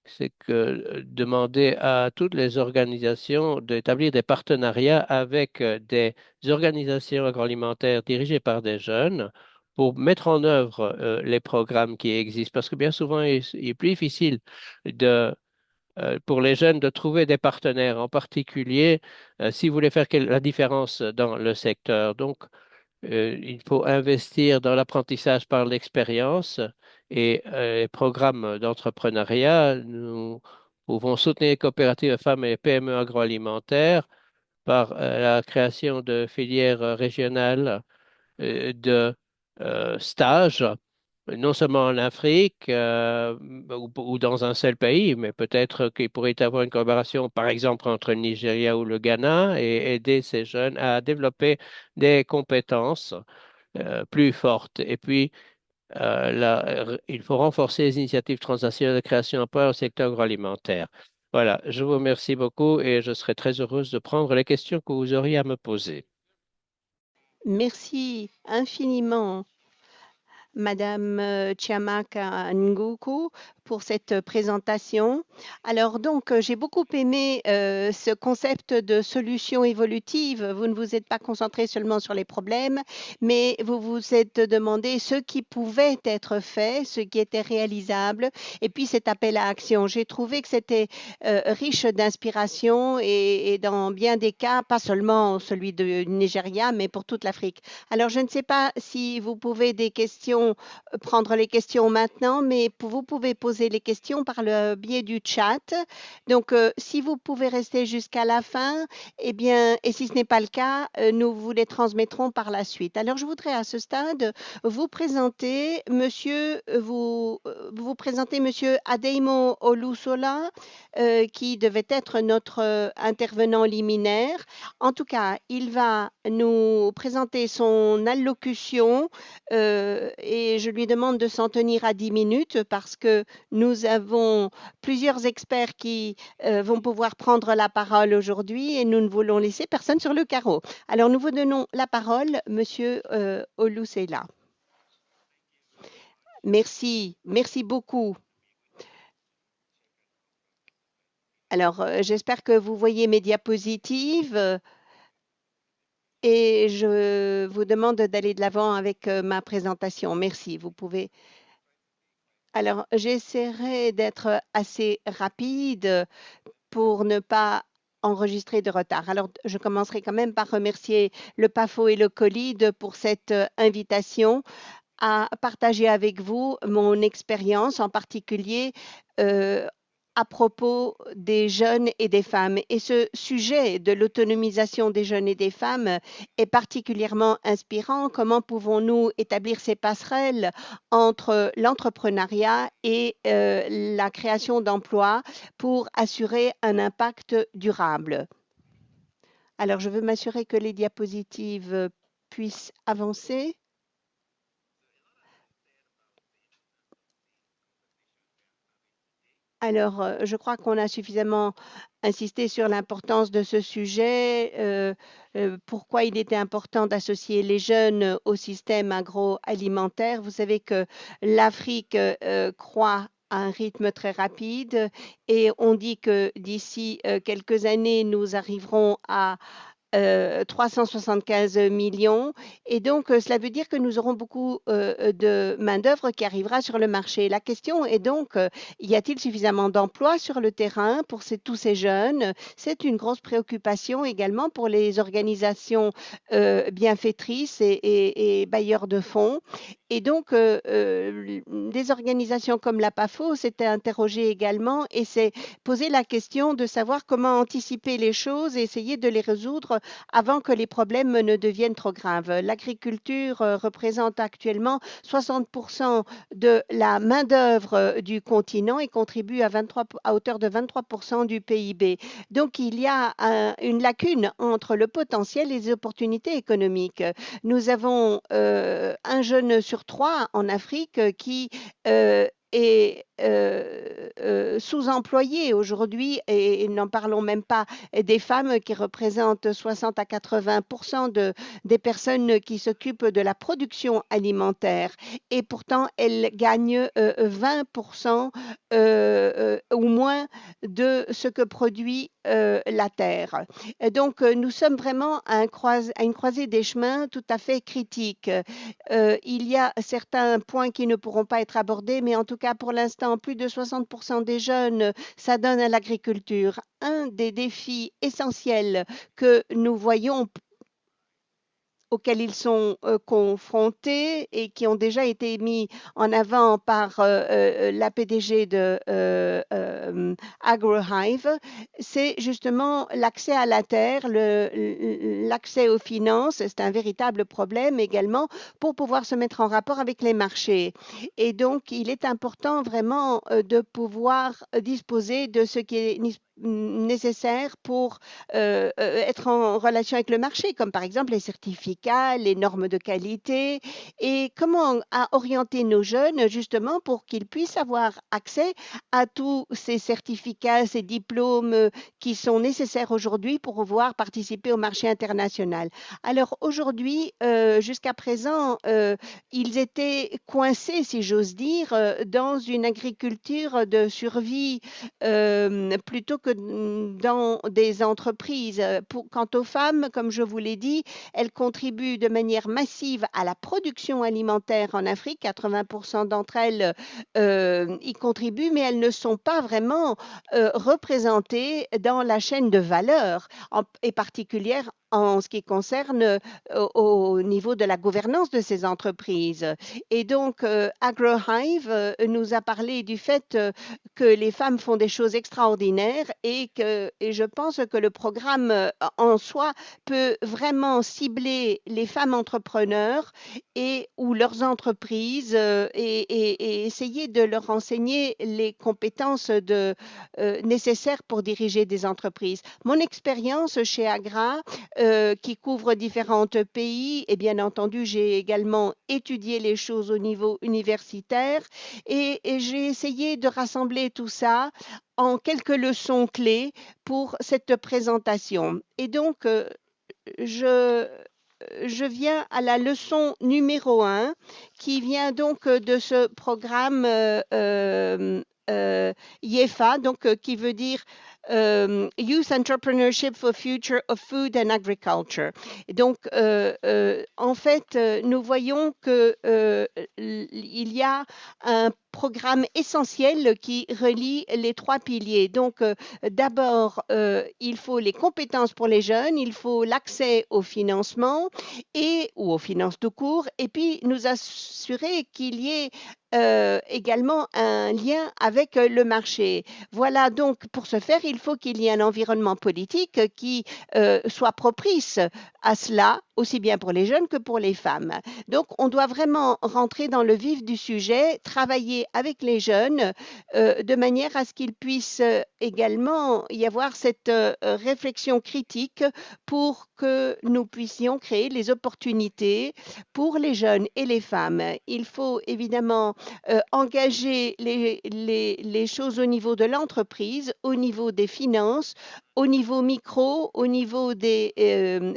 C'est que demander à toutes les organisations d'établir des partenariats avec des organisations agroalimentaires dirigées par des jeunes pour mettre en œuvre les programmes qui existent. Parce que bien souvent, il est plus difficile de pour les jeunes de trouver des partenaires, en particulier si vous voulez faire la différence dans le secteur. Donc, il faut investir dans l'apprentissage par l'expérience et les programmes d'entrepreneuriat. Nous pouvons soutenir les coopératives femmes et PME agroalimentaires par la création de filières régionales de stages, non seulement en Afrique ou dans un seul pays, mais peut-être qu'il pourrait y avoir une collaboration, par exemple, entre le Nigeria ou le Ghana et aider ces jeunes à développer des compétences plus fortes. Et puis, il faut renforcer les initiatives transnationales de création d'emplois au secteur agroalimentaire. Voilà, je vous remercie beaucoup et je serai très heureuse de prendre les questions que vous auriez à me poser. Merci infiniment, Madame Chiamaka Nguku, pour cette présentation. Alors donc, j'ai beaucoup aimé ce concept de solution évolutive. Vous ne vous êtes pas concentré seulement sur les problèmes, mais vous vous êtes demandé ce qui pouvait être fait, ce qui était réalisable, et puis cet appel à action. J'ai trouvé que c'était riche d'inspiration et dans bien des cas, pas seulement celui du Nigeria, mais pour toute l'Afrique. Alors, je ne sais pas si vous pouvez prendre les questions maintenant, mais vous pouvez poser les questions par le biais du chat. Donc, si vous pouvez rester jusqu'à la fin, eh bien, et si ce n'est pas le cas, nous vous les transmettrons par la suite. Alors, je voudrais à ce stade vous présenter Monsieur Adeimo Olusola, qui devait être notre intervenant liminaire. En tout cas, il va nous présenter son allocution et je lui demande de s'en tenir à 10 minutes parce que nous avons plusieurs experts qui vont pouvoir prendre la parole aujourd'hui et nous ne voulons laisser personne sur le carreau. Alors, nous vous donnons la parole, Monsieur Olusela. Merci, merci beaucoup. Alors, j'espère que vous voyez mes diapositives et je vous demande d'aller de l'avant avec ma présentation. Merci. Vous pouvez. Alors, j'essaierai d'être assez rapide pour ne pas enregistrer de retard. Alors, je commencerai quand même par remercier le PAFO et le COLID pour cette invitation à partager avec vous mon expérience, en particulier à propos des jeunes et des femmes. Et ce sujet de l'autonomisation des jeunes et des femmes est particulièrement inspirant. Comment pouvons-nous établir ces passerelles entre l'entrepreneuriat et la création d'emplois pour assurer un impact durable? Alors, je veux m'assurer que les diapositives puissent avancer. Alors, je crois qu'on a suffisamment insisté sur l'importance de ce sujet, pourquoi il était important d'associer les jeunes au système agroalimentaire. Vous savez que l'Afrique croît à un rythme très rapide et on dit que d'ici quelques années, nous arriverons à 375 millions. Et donc, cela veut dire que nous aurons beaucoup de main-d'œuvre qui arrivera sur le marché. La question est donc, y a-t-il suffisamment d'emplois sur le terrain pour tous ces jeunes? C'est une grosse préoccupation également pour les organisations bienfaitrices et bailleurs de fonds. Et donc, des organisations comme la PAFO s'étaient interrogées également et s'est posé la question de savoir comment anticiper les choses et essayer de les résoudre avant que les problèmes ne deviennent trop graves. L'agriculture représente actuellement 60% de la main-d'œuvre du continent et contribue à hauteur de 23% du PIB. Donc, il y a une lacune entre le potentiel et les opportunités économiques. Nous avons un jeune sur trois en Afrique qui est sous-employés aujourd'hui, et n'en parlons même pas des femmes qui représentent 60 à 80% des personnes qui s'occupent de la production alimentaire. Et pourtant, elles gagnent 20% ou moins de ce que produit la terre. Et donc, nous sommes vraiment à une croisée des chemins tout à fait critique. Il y a certains points qui ne pourront pas être abordés, mais en tout cas, pour l'instant, plus de 60% des jeunes s'adonnent à l'agriculture. Un des défis essentiels que nous voyons auxquels ils sont confrontés et qui ont déjà été mis en avant par la PDG de AgroHive, c'est justement l'accès à la terre, l'accès aux finances. C'est un véritable problème également pour pouvoir se mettre en rapport avec les marchés. Et donc, il est important vraiment de pouvoir disposer de ce qui est nécessaire pour être en relation avec le marché, comme par exemple les certificats, les normes de qualité, et comment orienter nos jeunes justement pour qu'ils puissent avoir accès à tous ces certificats, ces diplômes qui sont nécessaires aujourd'hui pour pouvoir participer au marché international. Alors aujourd'hui, jusqu'à présent, ils étaient coincés, si j'ose dire, dans une agriculture de survie plutôt que dans des entreprises. Quant aux femmes, comme je vous l'ai dit, elles contribuent de manière massive à la production alimentaire en Afrique. 80% d'entre elles y contribuent, mais elles ne sont pas vraiment représentées dans la chaîne de valeur, et particulière en ce qui concerne au niveau de la gouvernance de ces entreprises. Et donc, AgroHive nous a parlé du fait que les femmes font des choses extraordinaires et je pense que le programme en soi peut vraiment cibler les femmes entrepreneurs ou leurs entreprises et essayer de leur enseigner les compétences nécessaires pour diriger des entreprises. Mon expérience chez Agra, qui couvre différents pays, et bien entendu, j'ai également étudié les choses au niveau universitaire et j'ai essayé de rassembler tout ça en quelques leçons clés pour cette présentation. Et donc, je viens à la leçon numéro 1 qui vient donc de ce programme IEFA, donc qui veut dire Youth Entrepreneurship for Future of Food and Agriculture. Et donc, en fait, nous voyons que il y a un programme essentiel qui relie les trois piliers. Donc, d'abord, il faut les compétences pour les jeunes, il faut l'accès au financement ou aux finances tout court, et puis nous assurer qu'il y ait également un lien avec le marché. Voilà, donc pour ce faire, il faut qu'il y ait un environnement politique qui soit propice à cela, aussi bien pour les jeunes que pour les femmes. Donc, on doit vraiment rentrer dans le vif du sujet, travailler avec les jeunes de manière à ce qu'ils puissent également y avoir cette réflexion critique pour que nous puissions créer les opportunités pour les jeunes et les femmes. Il faut évidemment engager les choses au niveau de l'entreprise, au niveau des finances, au niveau micro, au niveau des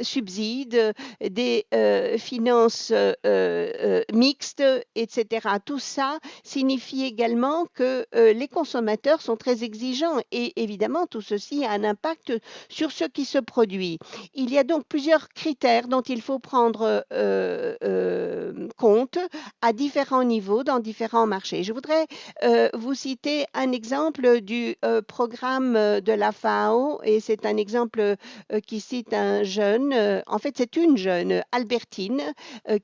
subsides, des finances mixtes, etc. Tout ça signifie également que les consommateurs sont très exigeants et évidemment tout ceci a un impact sur ce qui se produit. Il y a donc plusieurs critères dont il faut prendre compte à différents niveaux dans différents marchés. Je voudrais vous citer un exemple du programme de la FAO et c'est un exemple qui cite un jeune, en fait c'est une jeune, Albertine,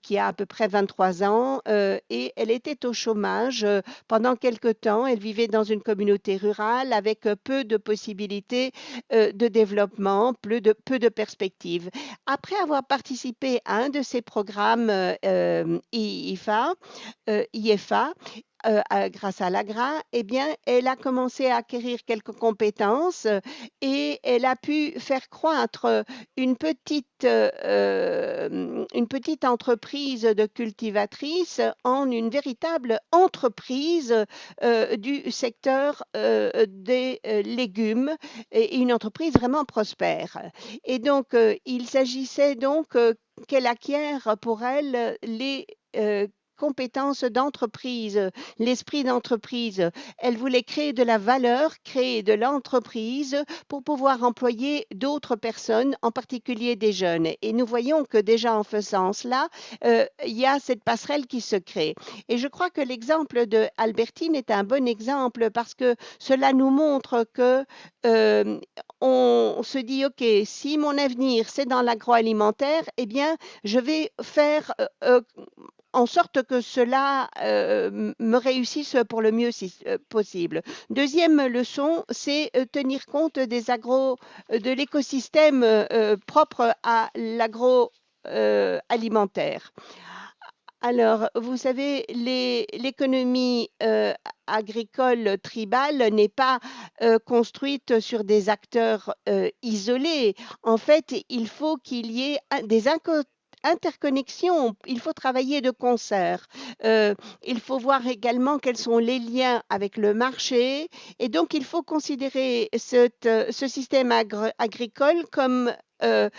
qui a à peu près 23 ans et elle était au chômage pendant quelque temps. Elle vivait dans une communauté rurale avec peu de possibilités de développement, peu de perspectives. Après avoir participé à un de ces programmes IFA, grâce à l'AGRA, eh bien, elle a commencé à acquérir quelques compétences et elle a pu faire croître une petite entreprise de cultivatrice en une véritable entreprise du secteur des légumes et une entreprise vraiment prospère. Et donc, il s'agissait donc qu'elle acquiert pour elle les compétences d'entreprise, l'esprit d'entreprise. Elle voulait créer de la valeur, créer de l'entreprise pour pouvoir employer d'autres personnes, en particulier des jeunes. Et nous voyons que déjà en faisant cela, il y a cette passerelle qui se crée. Et je crois que l'exemple de Albertine est un bon exemple parce que cela nous montre que on se dit, OK, si mon avenir c'est dans l'agroalimentaire, eh bien, je vais faire en sorte que cela me réussisse pour le mieux possible. Deuxième leçon, c'est tenir compte de l'écosystème propre à l'agroalimentaire. Alors, vous savez, l'économie agricole tribale n'est pas construite sur des acteurs isolés. En fait, il faut qu'il y ait des interconnexions, il faut travailler de concert. Il faut voir également quels sont les liens avec le marché et donc il faut considérer ce système agricole comme un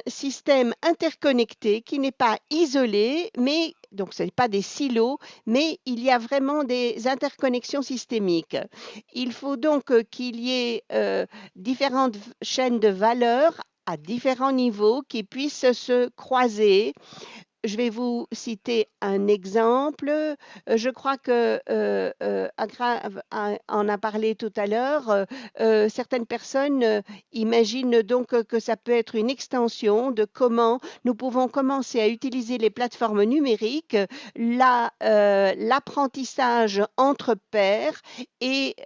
système interconnecté qui n'est pas isolé, mais donc ce n'est pas des silos, mais il y a vraiment des interconnexions systémiques. Il faut donc qu'il y ait différentes chaînes de valeur à différents niveaux qui puissent se croiser. Je vais vous citer un exemple. Je crois que Agra en a parlé tout à l'heure. Certaines personnes imaginent donc que ça peut être une extension de comment nous pouvons commencer à utiliser les plateformes numériques, l'apprentissage entre pairs et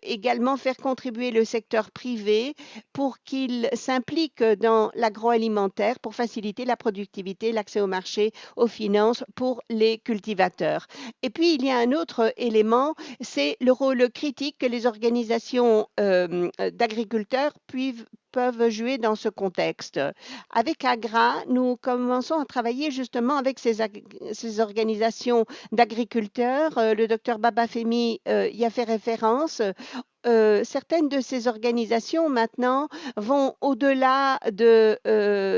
également faire contribuer le secteur privé pour qu'il s'implique dans l'agroalimentaire pour faciliter la productivité, l'accès au marché, aux finances pour les cultivateurs. Et puis, il y a un autre élément, c'est le rôle critique que les organisations d'agriculteurs peuvent jouer dans ce contexte. Avec AGRA, nous commençons à travailler justement avec ces organisations d'agriculteurs. Le docteur Babafemi y a fait référence. Certaines de ces organisations maintenant vont au-delà de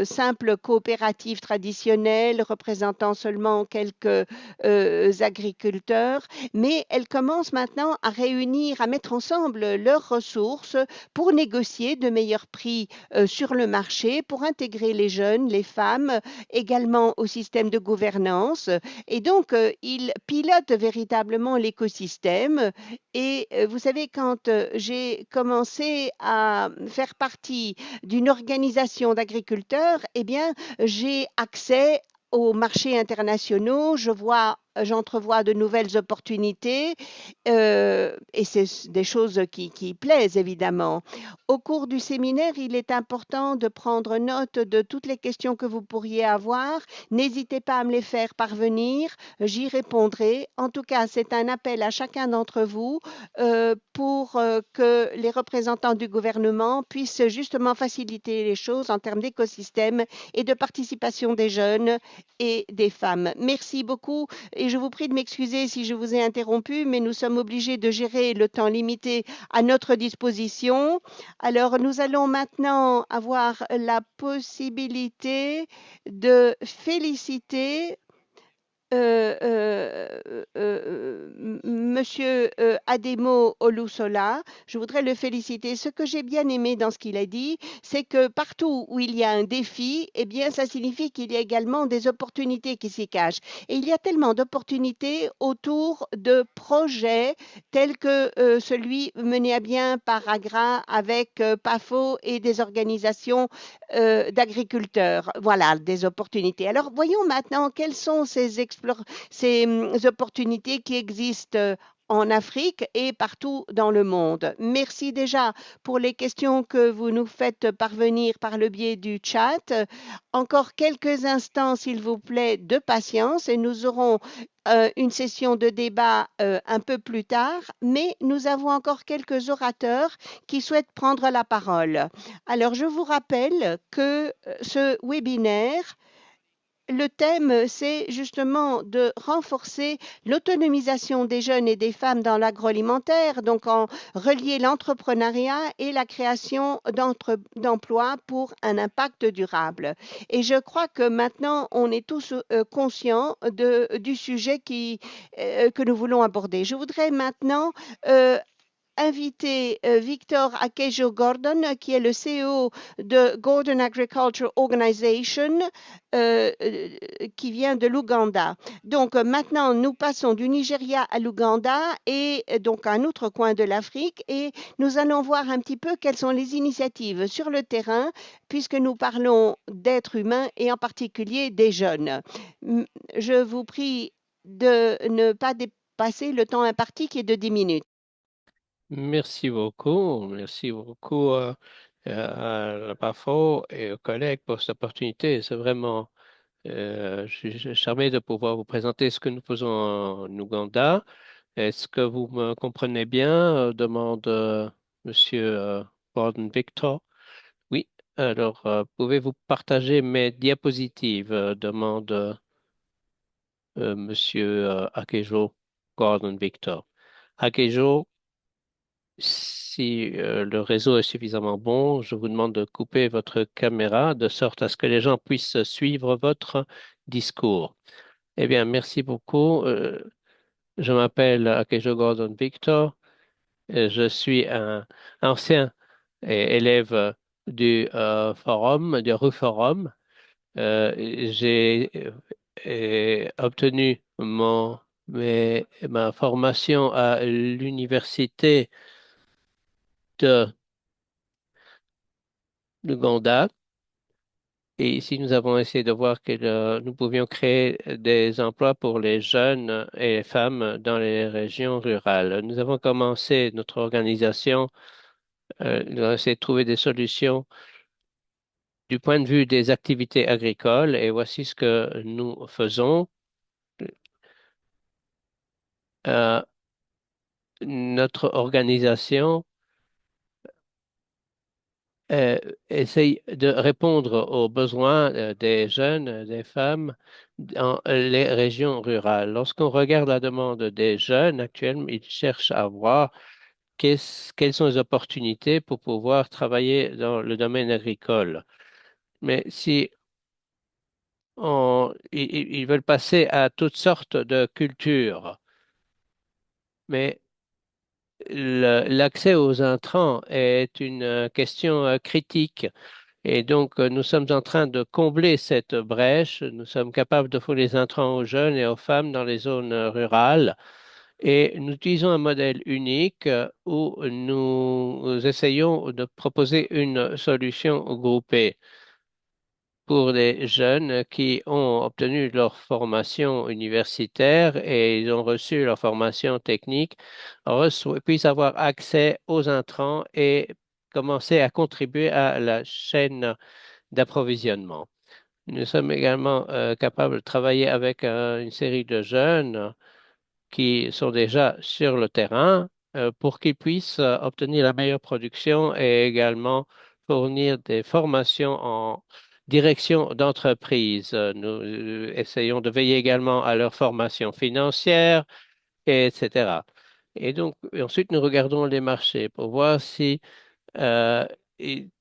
simples coopératives traditionnelles représentant seulement quelques agriculteurs, mais elles commencent maintenant à réunir, à mettre ensemble leurs ressources pour négocier de meilleurs prix sur le marché, pour intégrer les jeunes, les femmes, également au système de gouvernance. Et donc, ils pilotent véritablement l'écosystème. Et vous savez, quand j'ai commencé à faire partie d'une organisation d'agriculteurs, eh bien, j'ai accès aux marchés internationaux. Je vois j'entrevois de nouvelles opportunités et c'est des choses qui plaisent évidemment. Au cours du séminaire, il est important de prendre note de toutes les questions que vous pourriez avoir. N'hésitez pas à me les faire parvenir, j'y répondrai. En tout cas, c'est un appel à chacun d'entre vous pour que les représentants du gouvernement puissent justement faciliter les choses en termes d'écosystème et de participation des jeunes et des femmes. Merci beaucoup et je vous prie de m'excuser si je vous ai interrompu, mais nous sommes obligés de gérer le temps limité à notre disposition. Alors, nous allons maintenant avoir la possibilité de féliciter Monsieur Ademo Olusola. Je voudrais le féliciter. Ce que j'ai bien aimé dans ce qu'il a dit, c'est que partout où il y a un défi, eh bien, ça signifie qu'il y a également des opportunités qui s'y cachent. Et il y a tellement d'opportunités autour de projets tels que celui mené à bien par AGRA avec PAFO et des organisations d'agriculteurs. Voilà, des opportunités. Alors, voyons maintenant quelles sont ces opportunités qui existent en Afrique et partout dans le monde. Merci déjà pour les questions que vous nous faites parvenir par le biais du chat. Encore quelques instants, s'il vous plaît, de patience et nous aurons une session de débat un peu plus tard, mais nous avons encore quelques orateurs qui souhaitent prendre la parole. Alors, je vous rappelle que ce webinaire le thème, c'est justement de renforcer l'autonomisation des jeunes et des femmes dans l'agroalimentaire, donc en relier l'entrepreneuriat et la création d'emplois pour un impact durable. Et je crois que maintenant, on est tous conscients du sujet que nous voulons aborder. Je voudrais maintenant inviter Victor Akejo Gordon, qui est le CEO de Gordon Agriculture Organization, qui vient de l'Ouganda. Donc maintenant, nous passons du Nigeria à l'Ouganda et donc à un autre coin de l'Afrique et nous allons voir un petit peu quelles sont les initiatives sur le terrain puisque nous parlons d'êtres humains et en particulier des jeunes. Je vous prie de ne pas dépasser le temps imparti qui est de 10 minutes. Merci beaucoup à la PAFO et aux collègues pour cette opportunité. C'est vraiment, je suis charmé de pouvoir vous présenter ce que nous faisons en Ouganda. Est-ce que vous me comprenez bien? Demande Monsieur Gordon Victor. Oui, alors pouvez-vous partager mes diapositives? Demande Monsieur Akejo Gordon Victor. Akejo, si le réseau est suffisamment bon, je vous demande de couper votre caméra de sorte à ce que les gens puissent suivre votre discours. Eh bien, merci beaucoup. Je m'appelle Akejo Gordon Victor. Je suis un ancien élève du forum, du Rue Forum. J'ai obtenu ma formation à l'université de l'Ouganda. Et ici, nous avons essayé de voir que nous pouvions créer des emplois pour les jeunes et les femmes dans les régions rurales. Nous avons commencé notre organisation, nous avons essayé de trouver des solutions du point de vue des activités agricoles et voici ce que nous faisons. Euh, Notre organisation euh, essaye de répondre aux besoins des jeunes, des femmes dans les régions rurales. Lorsqu'on regarde la demande des jeunes actuellement, ils cherchent à voir quelles sont les opportunités pour pouvoir travailler dans le domaine agricole. Mais si ils veulent passer à toutes sortes de cultures, mais l'accès aux intrants est une question critique. Et donc, nous sommes en train de combler cette brèche. Nous sommes capables de fournir les intrants aux jeunes et aux femmes dans les zones rurales. Et nous utilisons un modèle unique où nous essayons de proposer une solution groupée. pour les jeunes qui ont obtenu leur formation universitaire et ils ont reçu leur formation technique, puissent avoir accès aux intrants et commencer à contribuer à la chaîne d'approvisionnement. Nous sommes également capables de travailler avec une série de jeunes qui sont déjà sur le terrain pour qu'ils puissent obtenir la meilleure production et également fournir des formations en direction d'entreprise. Nous essayons de veiller également à leur formation financière, etc. Et donc, ensuite, nous regardons les marchés pour voir si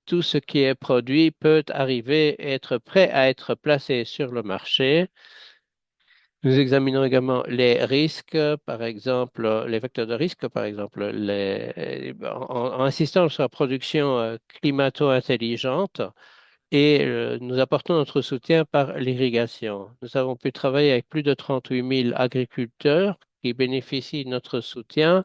tout ce qui est produit peut arriver, être prêt à être placé sur le marché. Nous examinons également les risques, par exemple, les vecteurs de risque, par exemple, en insistant sur la production climato-intelligente et nous apportons notre soutien par l'irrigation. Nous avons pu travailler avec plus de 38 000 agriculteurs qui bénéficient de notre soutien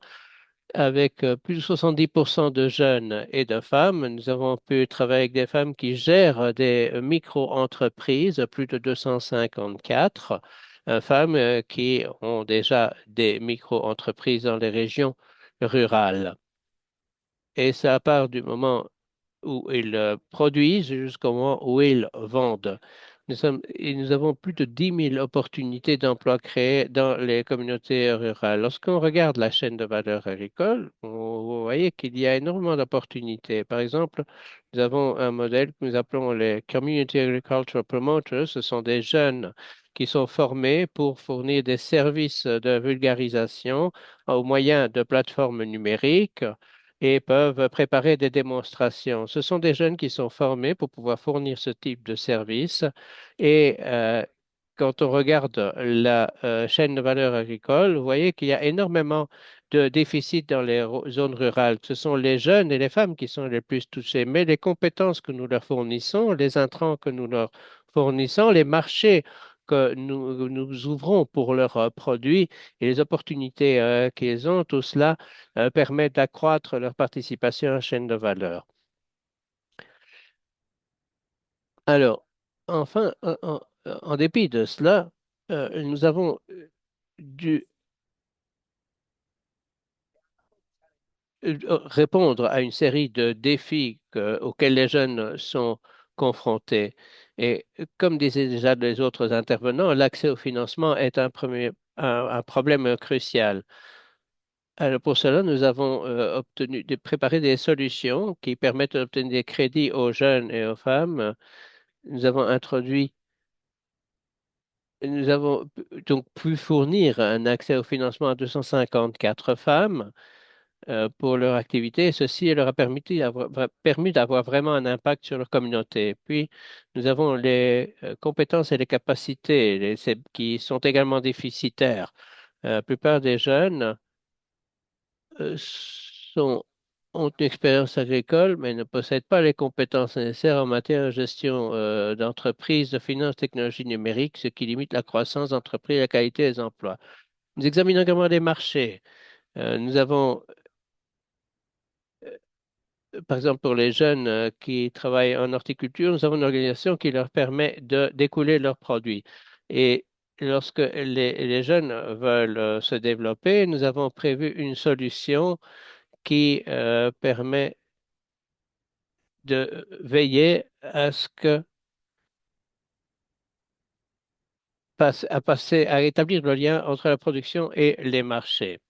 avec plus de 70% de jeunes et de femmes. Nous avons pu travailler avec des femmes qui gèrent des micro-entreprises, plus de 254 femmes qui ont déjà des micro-entreprises dans les régions rurales. Et ça part du moment où ils produisent jusqu'au moment où ils vendent. Nous avons plus de 10 000 opportunités d'emploi créées dans les communautés rurales. Lorsqu'on regarde la chaîne de valeur agricole, vous voyez qu'il y a énormément d'opportunités. Par exemple, nous avons un modèle que nous appelons les Community Agriculture Promoters. Ce sont des jeunes qui sont formés pour fournir des services de vulgarisation au moyen de plateformes numériques et peuvent préparer des démonstrations. Ce sont des jeunes qui sont formés pour pouvoir fournir ce type de service et quand on regarde la chaîne de valeur agricole, vous voyez qu'il y a énormément de déficits dans les zones rurales. Ce sont les jeunes et les femmes qui sont les plus touchés, mais les compétences que nous leur fournissons, les intrants que nous leur fournissons, les marchés que nous ouvrons pour leurs produits et les opportunités qu'ils ont, tout cela permet d'accroître leur participation à la chaîne de valeur. Alors, enfin, en dépit de cela, nous avons dû répondre à une série de défis auxquels les jeunes sont confrontés. Et comme disaient déjà les autres intervenants, l'accès au financement est un problème crucial. Alors pour cela, nous avons préparé des solutions qui permettent d'obtenir des crédits aux jeunes et aux femmes. Nous avons introduit, nous avons donc pu fournir un accès au financement à 254 femmes pour leur activité. Et ceci leur a permis d'avoir vraiment un impact sur leur communauté. Puis, nous avons les compétences et les capacités qui sont également déficitaires. La plupart des jeunes euh, sont, ont une expérience agricole, mais ne possèdent pas les compétences nécessaires en matière de gestion d'entreprise, de finances, technologies numériques, ce qui limite la croissance d'entreprise et la qualité des emplois. Nous examinons également les marchés. Nous avons par exemple, pour les jeunes qui travaillent en horticulture, nous avons une organisation qui leur permet de d'écouler leurs produits. Et lorsque les jeunes veulent se développer, nous avons prévu une solution qui permet de veiller à ce que à établir le lien entre la production et les marchés.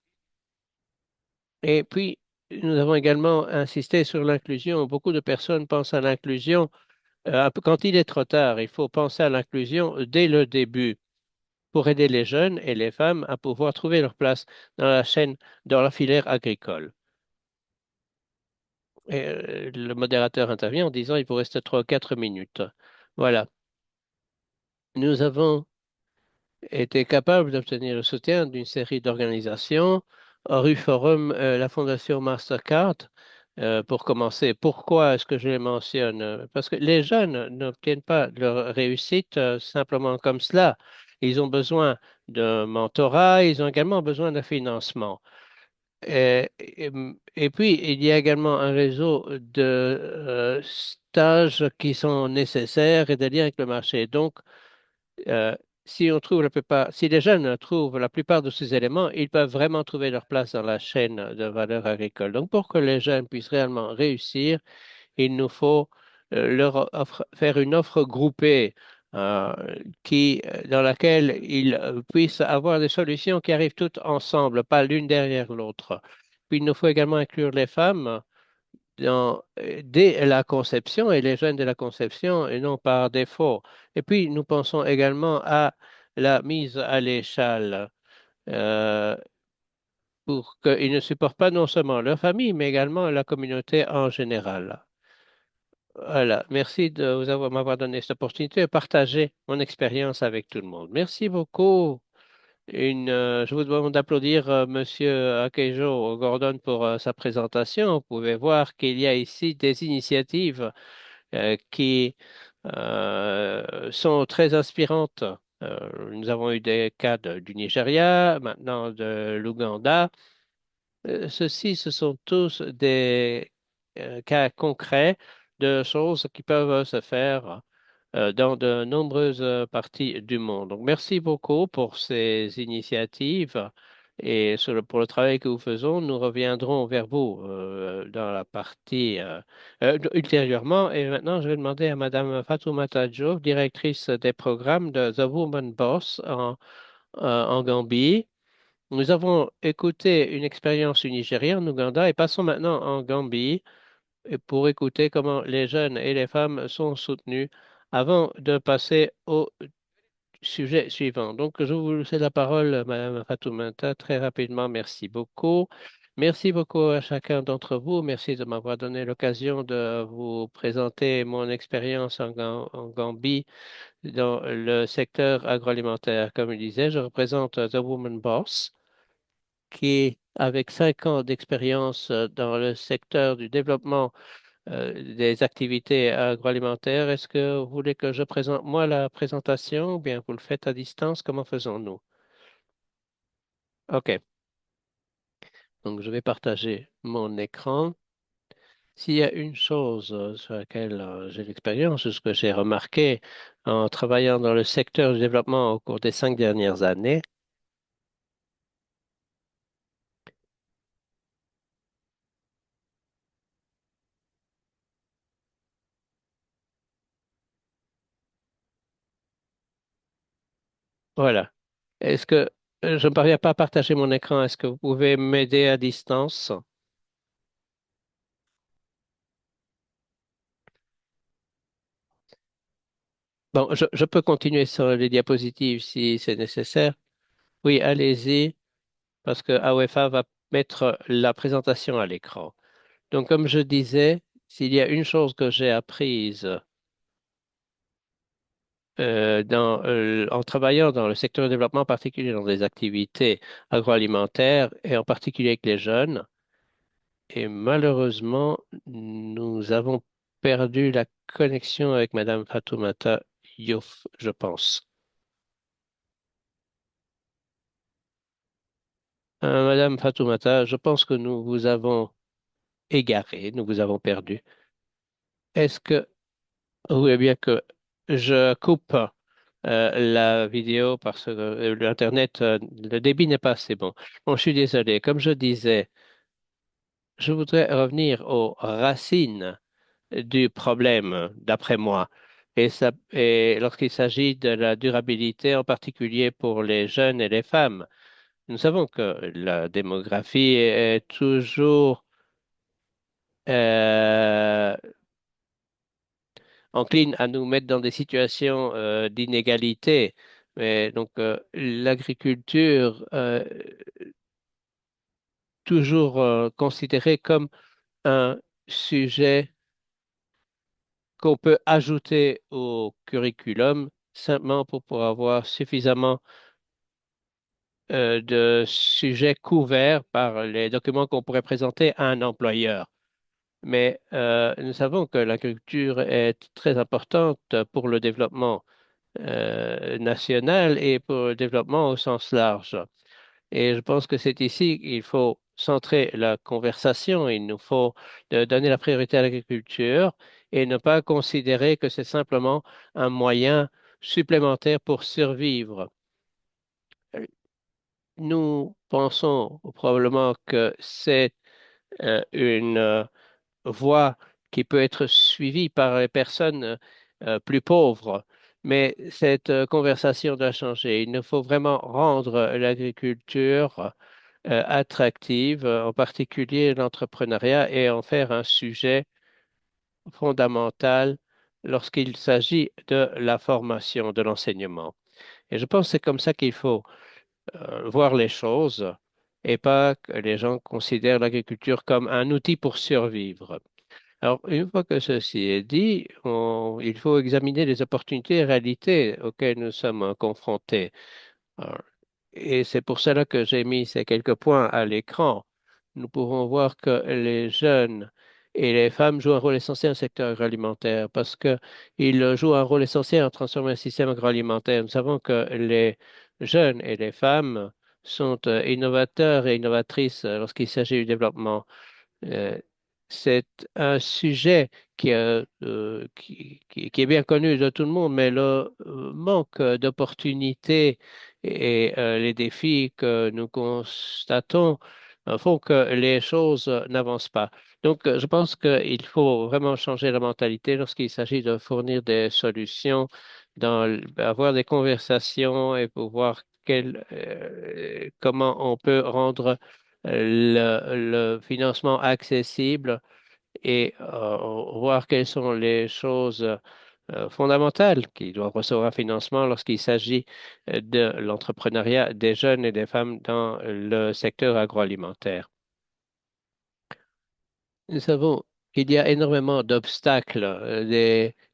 Et puis, nous avons également insisté sur l'inclusion. Beaucoup de personnes pensent à l'inclusion quand il est trop tard. Il faut penser à l'inclusion dès le début pour aider les jeunes et les femmes à pouvoir trouver leur place dans la chaîne, dans la filière agricole. Et, le modérateur intervient en disant il vous reste 3 ou 4 minutes. Voilà. Nous avons été capables d'obtenir le soutien d'une série d'organisations, Oru Forum, la Fondation Mastercard. Pour commencer, pourquoi est-ce que je les mentionne? Parce que les jeunes n'obtiennent pas leur réussite simplement comme cela. Ils ont besoin de mentorat, ils ont également besoin de financement. Et puis, il y a également un réseau de stages qui sont nécessaires et de liens avec le marché. Donc, euh, si on trouve la plupart, si les jeunes trouvent la plupart de ces éléments, ils peuvent vraiment trouver leur place dans la chaîne de valeur agricole. Donc, pour que les jeunes puissent réellement réussir, il nous faut faire une offre groupée euh, dans laquelle ils puissent avoir des solutions qui arrivent toutes ensemble, pas l'une derrière l'autre. Puis il nous faut également inclure les femmes dès la conception et les jeunes de la conception et non par défaut. Et puis nous pensons également à la mise à l'échelle euh, pour qu'ils ne supportent pas non seulement leur famille, mais également la communauté en général. Voilà, merci de m'avoir donné cette opportunité de partager mon expérience avec tout le monde. Merci beaucoup. Je vous demande d'applaudir Monsieur Akejo Gordon pour sa présentation. Vous pouvez voir qu'il y a ici des initiatives qui sont très inspirantes. Nous avons eu des cas du Nigeria, maintenant de l'Ouganda. Ceux-ci, ce sont tous des cas concrets de choses qui peuvent se faire dans de nombreuses parties du monde. Donc, merci beaucoup pour ces initiatives et pour le travail que nous faisons. Nous reviendrons vers vous dans la partie ultérieurement. Et maintenant, je vais demander à Madame Fatoumata Diop, directrice des programmes de The Woman Boss en Gambie. Nous avons écouté une expérience au Nigeria, en Ouganda, et passons maintenant en Gambie et pour écouter comment les jeunes et les femmes sont soutenus avant de passer au sujet suivant. Donc, je vous laisse la parole, Madame Fatoumata, très rapidement. Merci beaucoup. Merci beaucoup à chacun d'entre vous. Merci de m'avoir donné l'occasion de vous présenter mon expérience en Gambie dans le secteur agroalimentaire. Comme je disais, je représente The Woman Boss qui, avec 5 ans d'expérience dans le secteur du développement des activités agroalimentaires, est-ce que vous voulez que je présente moi la présentation ou bien vous le faites à distance? Comment faisons-nous? OK. Donc, je vais partager mon écran. S'il y a une chose sur laquelle j'ai l'expérience, ce que j'ai remarqué en travaillant dans le secteur du développement au cours des 5 dernières années, voilà. Est-ce que je ne parviens pas à partager mon écran? Est-ce que vous pouvez m'aider à distance? Bon, je peux continuer sur les diapositives si c'est nécessaire. Oui, allez-y, parce que AOFA va mettre la présentation à l'écran. Donc, comme je disais, s'il y a une chose que j'ai apprise en travaillant dans le secteur du développement, en particulier dans des activités agroalimentaires et en particulier avec les jeunes, et malheureusement, nous avons perdu la connexion avec Madame Fatoumata Youf, je pense. Madame Fatoumata, je pense que nous vous avons égaré, nous vous avons perdu. Est-ce que vous voulez bien que je coupe la vidéo parce que l'Internet, le débit n'est pas assez bon. Bon, je suis désolé. Comme je disais, je voudrais revenir aux racines du problème, d'après moi. Et lorsqu'il s'agit de la durabilité, en particulier pour les jeunes et les femmes, nous savons que la démographie est toujours euh, encline à nous mettre dans des situations d'inégalité. Mais donc l'agriculture toujours considérée comme un sujet qu'on peut ajouter au curriculum simplement pour avoir suffisamment de sujets couverts par les documents qu'on pourrait présenter à un employeur. Mais nous savons que l'agriculture est très importante pour le développement national et pour le développement au sens large. Et je pense que c'est ici qu'il faut centrer la conversation. Il nous faut donner la priorité à l'agriculture et ne pas considérer que c'est simplement un moyen supplémentaire pour survivre. Nous pensons probablement que c'est une voie qui peut être suivie par les personnes plus pauvres. Mais cette conversation doit changer. Il nous faut vraiment rendre l'agriculture attractive, en particulier l'entrepreneuriat, et en faire un sujet fondamental lorsqu'il s'agit de la formation, de l'enseignement. Et je pense que c'est comme ça qu'il faut voir les choses et pas que les gens considèrent l'agriculture comme un outil pour survivre. Alors, une fois que ceci est dit, il faut examiner les opportunités et réalités auxquelles nous sommes confrontés. Alors, et c'est pour cela que j'ai mis ces quelques points à l'écran. Nous pouvons voir que les jeunes et les femmes jouent un rôle essentiel dans le secteur agroalimentaire parce qu'ils jouent un rôle essentiel en transformant un système agroalimentaire. Nous savons que les jeunes et les femmes sont innovateurs et innovatrices lorsqu'il s'agit du développement. Euh, c'est un sujet qui est bien connu de tout le monde, mais le manque d'opportunités et les défis que nous constatons font que les choses n'avancent pas. Donc, je pense qu'il faut vraiment changer la mentalité lorsqu'il s'agit de fournir des solutions, avoir des conversations et pour voir comment on peut rendre le financement accessible et voir quelles sont les choses fondamentales qui doivent recevoir un financement lorsqu'il s'agit de l'entrepreneuriat des jeunes et des femmes dans le secteur agroalimentaire. Nous savons qu'il y a énormément d'obstacles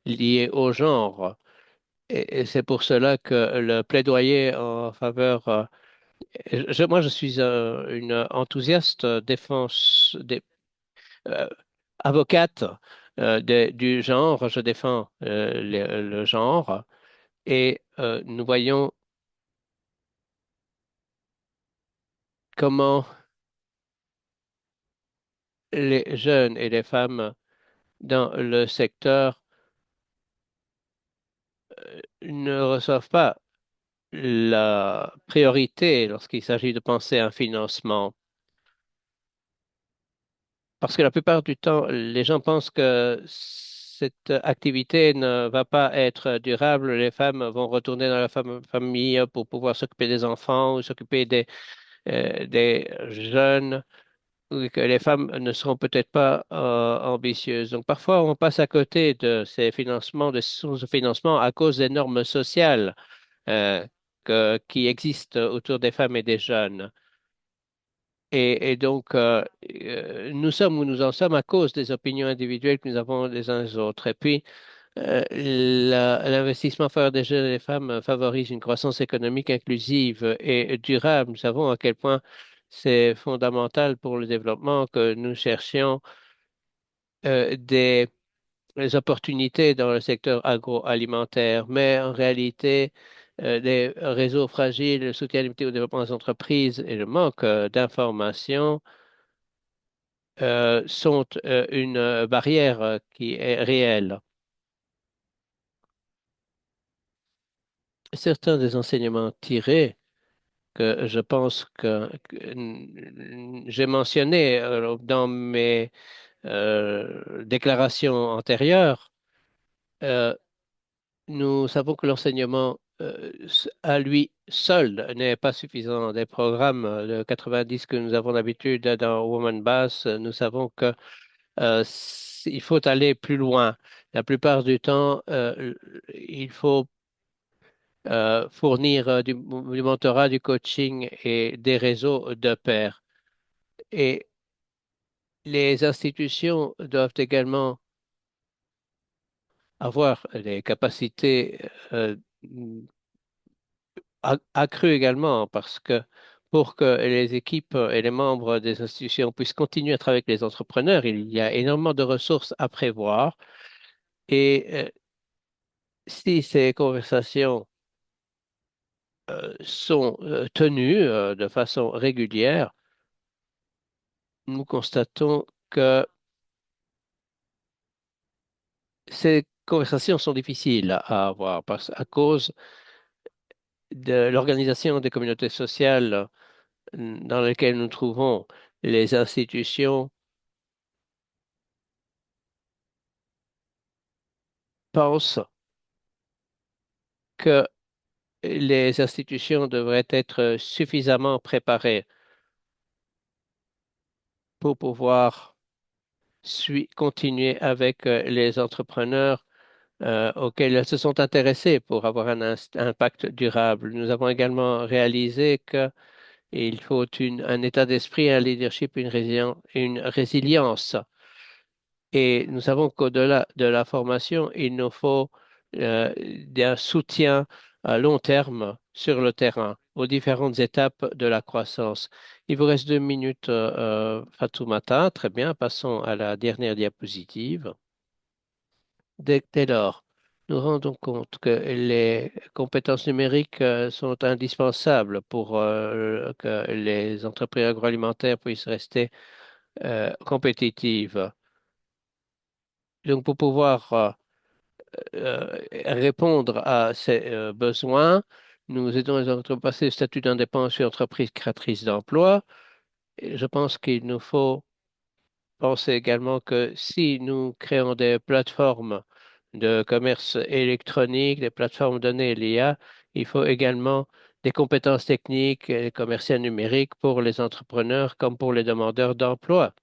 liés au genre et c'est pour cela que le plaidoyer en faveur moi, je suis une enthousiaste défense euh, avocate du genre. Je défends le genre et nous voyons comment les jeunes et les femmes dans le secteur ne reçoivent pas la priorité lorsqu'il s'agit de penser à un financement. Parce que la plupart du temps, les gens pensent que cette activité ne va pas être durable. Les femmes vont retourner dans la famille pour pouvoir s'occuper des enfants ou s'occuper des jeunes, ou que les femmes ne seront peut-être pas ambitieuses. Donc parfois, on passe à côté de ces financements, de ces sources de financement à cause des normes sociales euh, qui existent autour des femmes et des jeunes. Et donc, nous sommes où nous en sommes à cause des opinions individuelles que nous avons les uns les autres. Et puis, l'investissement en faveur des jeunes et des femmes favorise une croissance économique inclusive et durable. Nous savons à quel point c'est fondamental pour le développement que nous cherchions des opportunités dans le secteur agroalimentaire. Mais en réalité, les réseaux fragiles, le soutien limité au développement des entreprises et le manque d'informations sont une barrière qui est réelle. Certains des enseignements tirés que je pense que j'ai mentionnés dans mes déclarations antérieures, euh, nous savons que l'enseignement à lui seul n'est pas suffisant. Des programmes de 90 que nous avons d'habitude dans Woman Bass, nous savons que il faut aller plus loin. La plupart du temps, il faut fournir du mentorat, du coaching et des réseaux de pairs. Et les institutions doivent également avoir les capacités accrues également parce que pour que les équipes et les membres des institutions puissent continuer à travailler avec les entrepreneurs, il y a énormément de ressources à prévoir. Et si ces conversations sont tenues de façon régulière, nous constatons que ces conversations sont difficiles à avoir à cause de l'organisation des communautés sociales dans lesquelles nous trouvons. Les institutions pensent que les institutions devraient être suffisamment préparées pour pouvoir continuer avec les entrepreneurs auxquels elles se sont intéressées pour avoir impact durable. Nous avons également réalisé qu'il faut un état d'esprit, un leadership, une résilience. Et nous savons qu'au-delà de la formation, il nous faut euh, un soutien à long terme sur le terrain, aux différentes étapes de la croissance. Il vous reste 2 minutes, Fatoumata. Très bien, passons à la dernière diapositive. Dès lors, nous rendons compte que les compétences numériques sont indispensables pour que les entreprises agroalimentaires puissent rester compétitives. Donc, pour pouvoir répondre à ces besoins, nous aidons les entreprises à passer du statut d'indépendant sur entreprise créatrice d'emplois. Et je pense qu'il nous faut penser également que si nous créons des plateformes de commerce électronique, des plateformes de données l'IA, il faut également des compétences techniques et commerciales numériques pour les entrepreneurs comme pour les demandeurs d'emploi.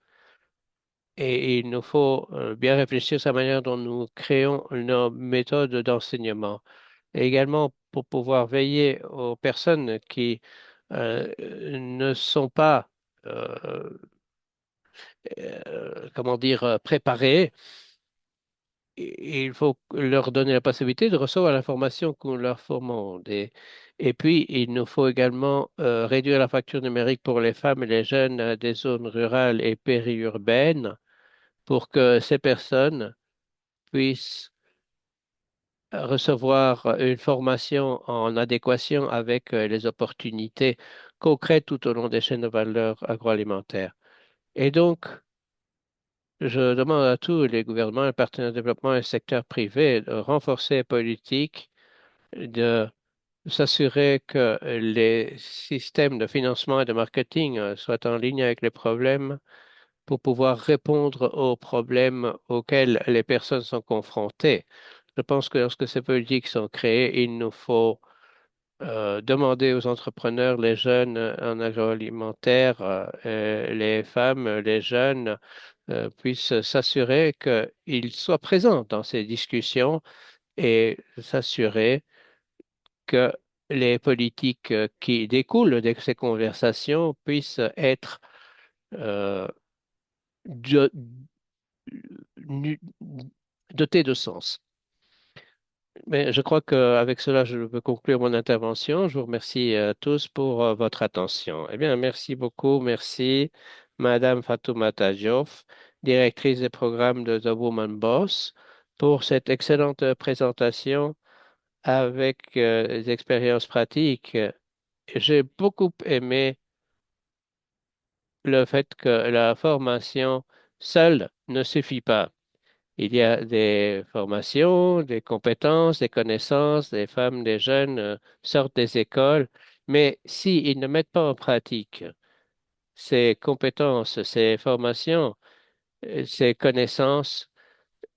Et il nous faut bien réfléchir sur la manière dont nous créons nos méthodes d'enseignement. Et également pour pouvoir veiller aux personnes qui ne sont pas, euh, comment dire, préparées. Et il faut leur donner la possibilité de recevoir l'information que nous leur formons. Et puis, il nous faut également réduire la facture numérique pour les femmes et les jeunes des zones rurales et périurbaines pour que ces personnes puissent recevoir une formation en adéquation avec les opportunités concrètes tout au long des chaînes de valeur agroalimentaire. Et donc, je demande à tous les gouvernements, les partenaires de développement et le secteur privé de renforcer les politiques, de s'assurer que les systèmes de financement et de marketing soient en ligne avec les problèmes pour pouvoir répondre aux problèmes auxquels les personnes sont confrontées. Je pense que lorsque ces politiques sont créées, il nous faut demander aux entrepreneurs, les jeunes en agroalimentaire, les femmes, les jeunes, puissent s'assurer qu'ils soient présents dans ces discussions et s'assurer que les politiques qui découlent de ces conversations puissent être euh, do- nu- dotées de sens. Mais je crois qu'avec cela, je peux conclure mon intervention. Je vous remercie tous pour votre attention. Eh bien, merci beaucoup. Merci, Madame Fatoumata Diouf, directrice des programmes de The Woman Boss, pour cette excellente présentation avec des expériences pratiques. J'ai beaucoup aimé le fait que la formation seule ne suffit pas. Il y a des formations, des compétences, des connaissances, des femmes, des jeunes sortent des écoles, mais s'ils ne mettent pas en pratique ces compétences, ces formations, ces connaissances,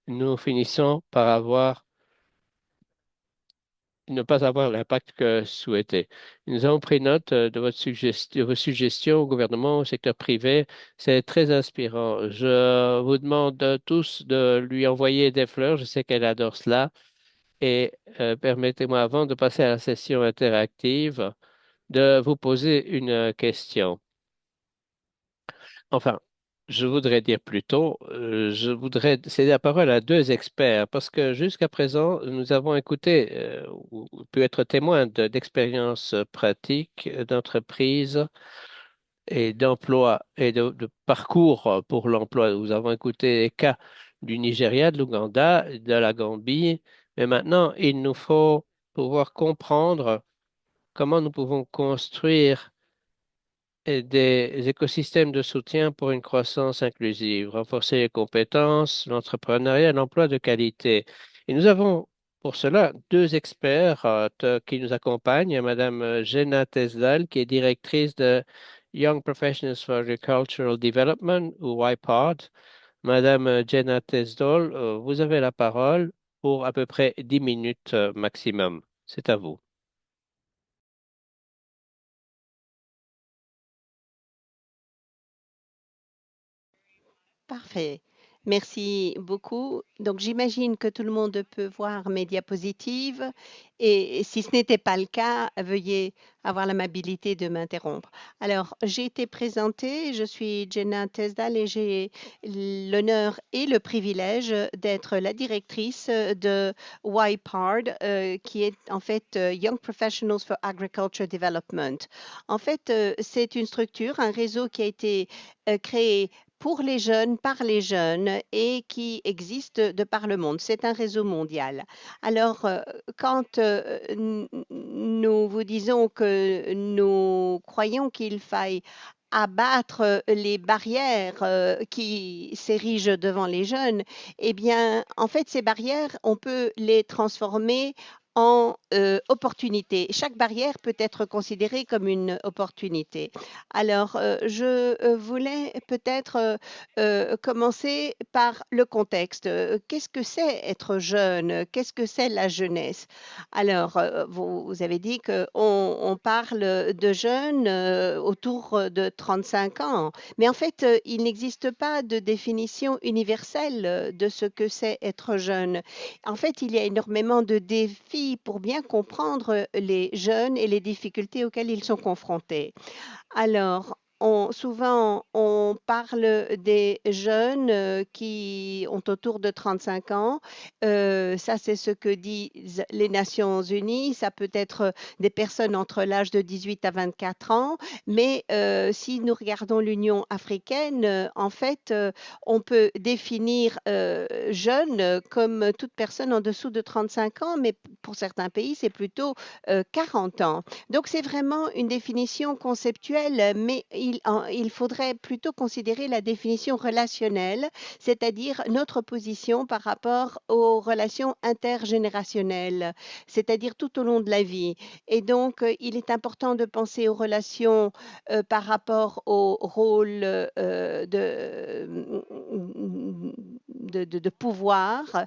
nous finissons par ne pas avoir l'impact que souhaité. Nous avons pris note de vos suggestions au gouvernement, au secteur privé. C'est très inspirant. Je vous demande tous de lui envoyer des fleurs. Je sais qu'elle adore cela. Et permettez-moi, avant de passer à la session interactive, de vous poser une question. Enfin, je voudrais dire plutôt, je voudrais céder la parole à deux experts parce que jusqu'à présent, nous avons écouté ou pu être témoins d'expériences pratiques d'entreprise et d'emploi et de parcours pour l'emploi. Nous avons écouté les cas du Nigeria, de l'Ouganda, de la Gambie, mais maintenant, il nous faut pouvoir comprendre comment nous pouvons construire et des écosystèmes de soutien pour une croissance inclusive, renforcer les compétences, l'entrepreneuriat et l'emploi de qualité. Et nous avons pour cela deux experts qui nous accompagnent. Il y a Madame Jenna Tesdal, qui est directrice de Young Professionals for Agricultural Development ou YPAD. Madame Jenna Tesdal, vous avez la parole pour à peu près 10 minutes maximum. C'est à vous. Parfait. Merci beaucoup. Donc, j'imagine que tout le monde peut voir mes diapositives et si ce n'était pas le cas, veuillez avoir l'amabilité de m'interrompre. Alors, j'ai été présentée, je suis Jenna Tesdal et j'ai l'honneur et le privilège d'être la directrice de YPARD, qui est en fait Young Professionals for Agriculture Development. En fait, c'est une structure, un réseau qui a été créé pour les jeunes, par les jeunes et qui existe de par le monde. C'est un réseau mondial. Alors, quand nous vous disons que nous croyons qu'il faille abattre les barrières qui s'érigent devant les jeunes, eh bien, en fait, ces barrières, on peut les transformer en opportunité. Chaque barrière peut être considérée comme une opportunité. Alors, je voulais peut-être commencer par le contexte. Qu'est-ce que c'est être jeune? Qu'est-ce que c'est la jeunesse? Alors, vous avez dit qu'on parle de jeunes autour de 35 ans, mais en fait, il n'existe pas de définition universelle de ce que c'est être jeune. En fait, il y a énormément de défis pour bien comprendre les jeunes et les difficultés auxquelles ils sont confrontés. Alors, souvent, on parle des jeunes qui ont autour de 35 ans. Ça, c'est ce que disent les Nations Unies. Ça peut être des personnes entre l'âge de 18 à 24 ans. Mais si nous regardons l'Union africaine, en fait, on peut définir jeune comme toute personne en dessous de 35 ans, mais pour certains pays, c'est plutôt 40 ans. Donc, c'est vraiment une définition conceptuelle, mais il faudrait plutôt considérer la définition relationnelle, c'est-à-dire notre position par rapport aux relations intergénérationnelles, c'est-à-dire tout au long de la vie. Et donc, il est important de penser aux relations par rapport au rôle de pouvoir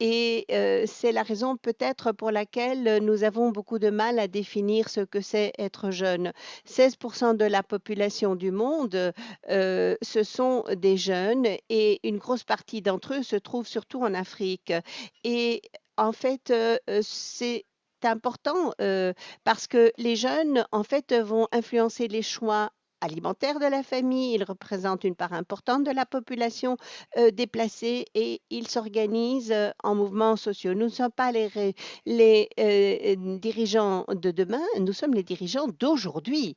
et c'est la raison peut-être pour laquelle nous avons beaucoup de mal à définir ce que c'est être jeune. 16% de la population du monde, ce sont des jeunes et une grosse partie d'entre eux se trouve surtout en Afrique. Et en fait, c'est important parce que les jeunes, en fait, vont influencer les choix alimentaires de la famille, ils représentent une part importante de la population déplacés et ils s'organisent en mouvements sociaux. Nous ne sommes pas les dirigeants de demain, nous sommes les dirigeants d'aujourd'hui.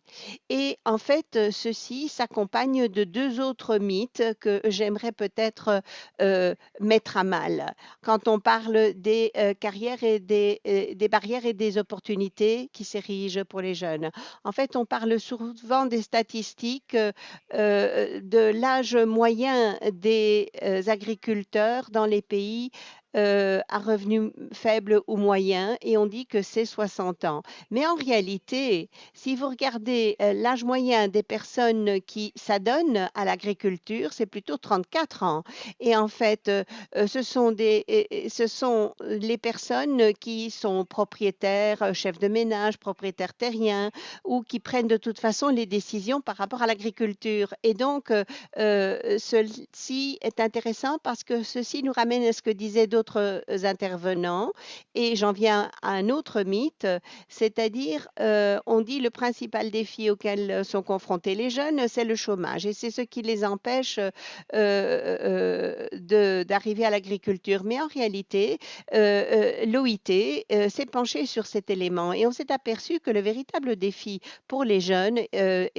Et en fait, ceci s'accompagne de deux autres mythes que j'aimerais peut-être mettre à mal. Quand on parle des carrières et des barrières et des opportunités qui s'érigent pour les jeunes. En fait, on parle souvent des statistiques de l'âge moyen des agriculteurs dans les pays à revenus faibles ou moyens et on dit que c'est 60 ans. Mais en réalité, si vous regardez l'âge moyen des personnes qui s'adonnent à l'agriculture, c'est plutôt 34 ans. Et en fait, ce sont les personnes qui sont propriétaires, chefs de ménage, propriétaires terriens ou qui prennent de toute façon les décisions par rapport à l'agriculture. Et donc, ceci est intéressant parce que ceci nous ramène à ce que disaient d'autres intervenants. Et j'en viens à un autre mythe, c'est-à-dire, on dit le principal défi auquel sont confrontés les jeunes, c'est le chômage. Et c'est ce qui les empêche d'arriver à l'agriculture. Mais en réalité, l'OIT s'est penché sur cet élément et on s'est aperçu que le véritable défi pour les jeunes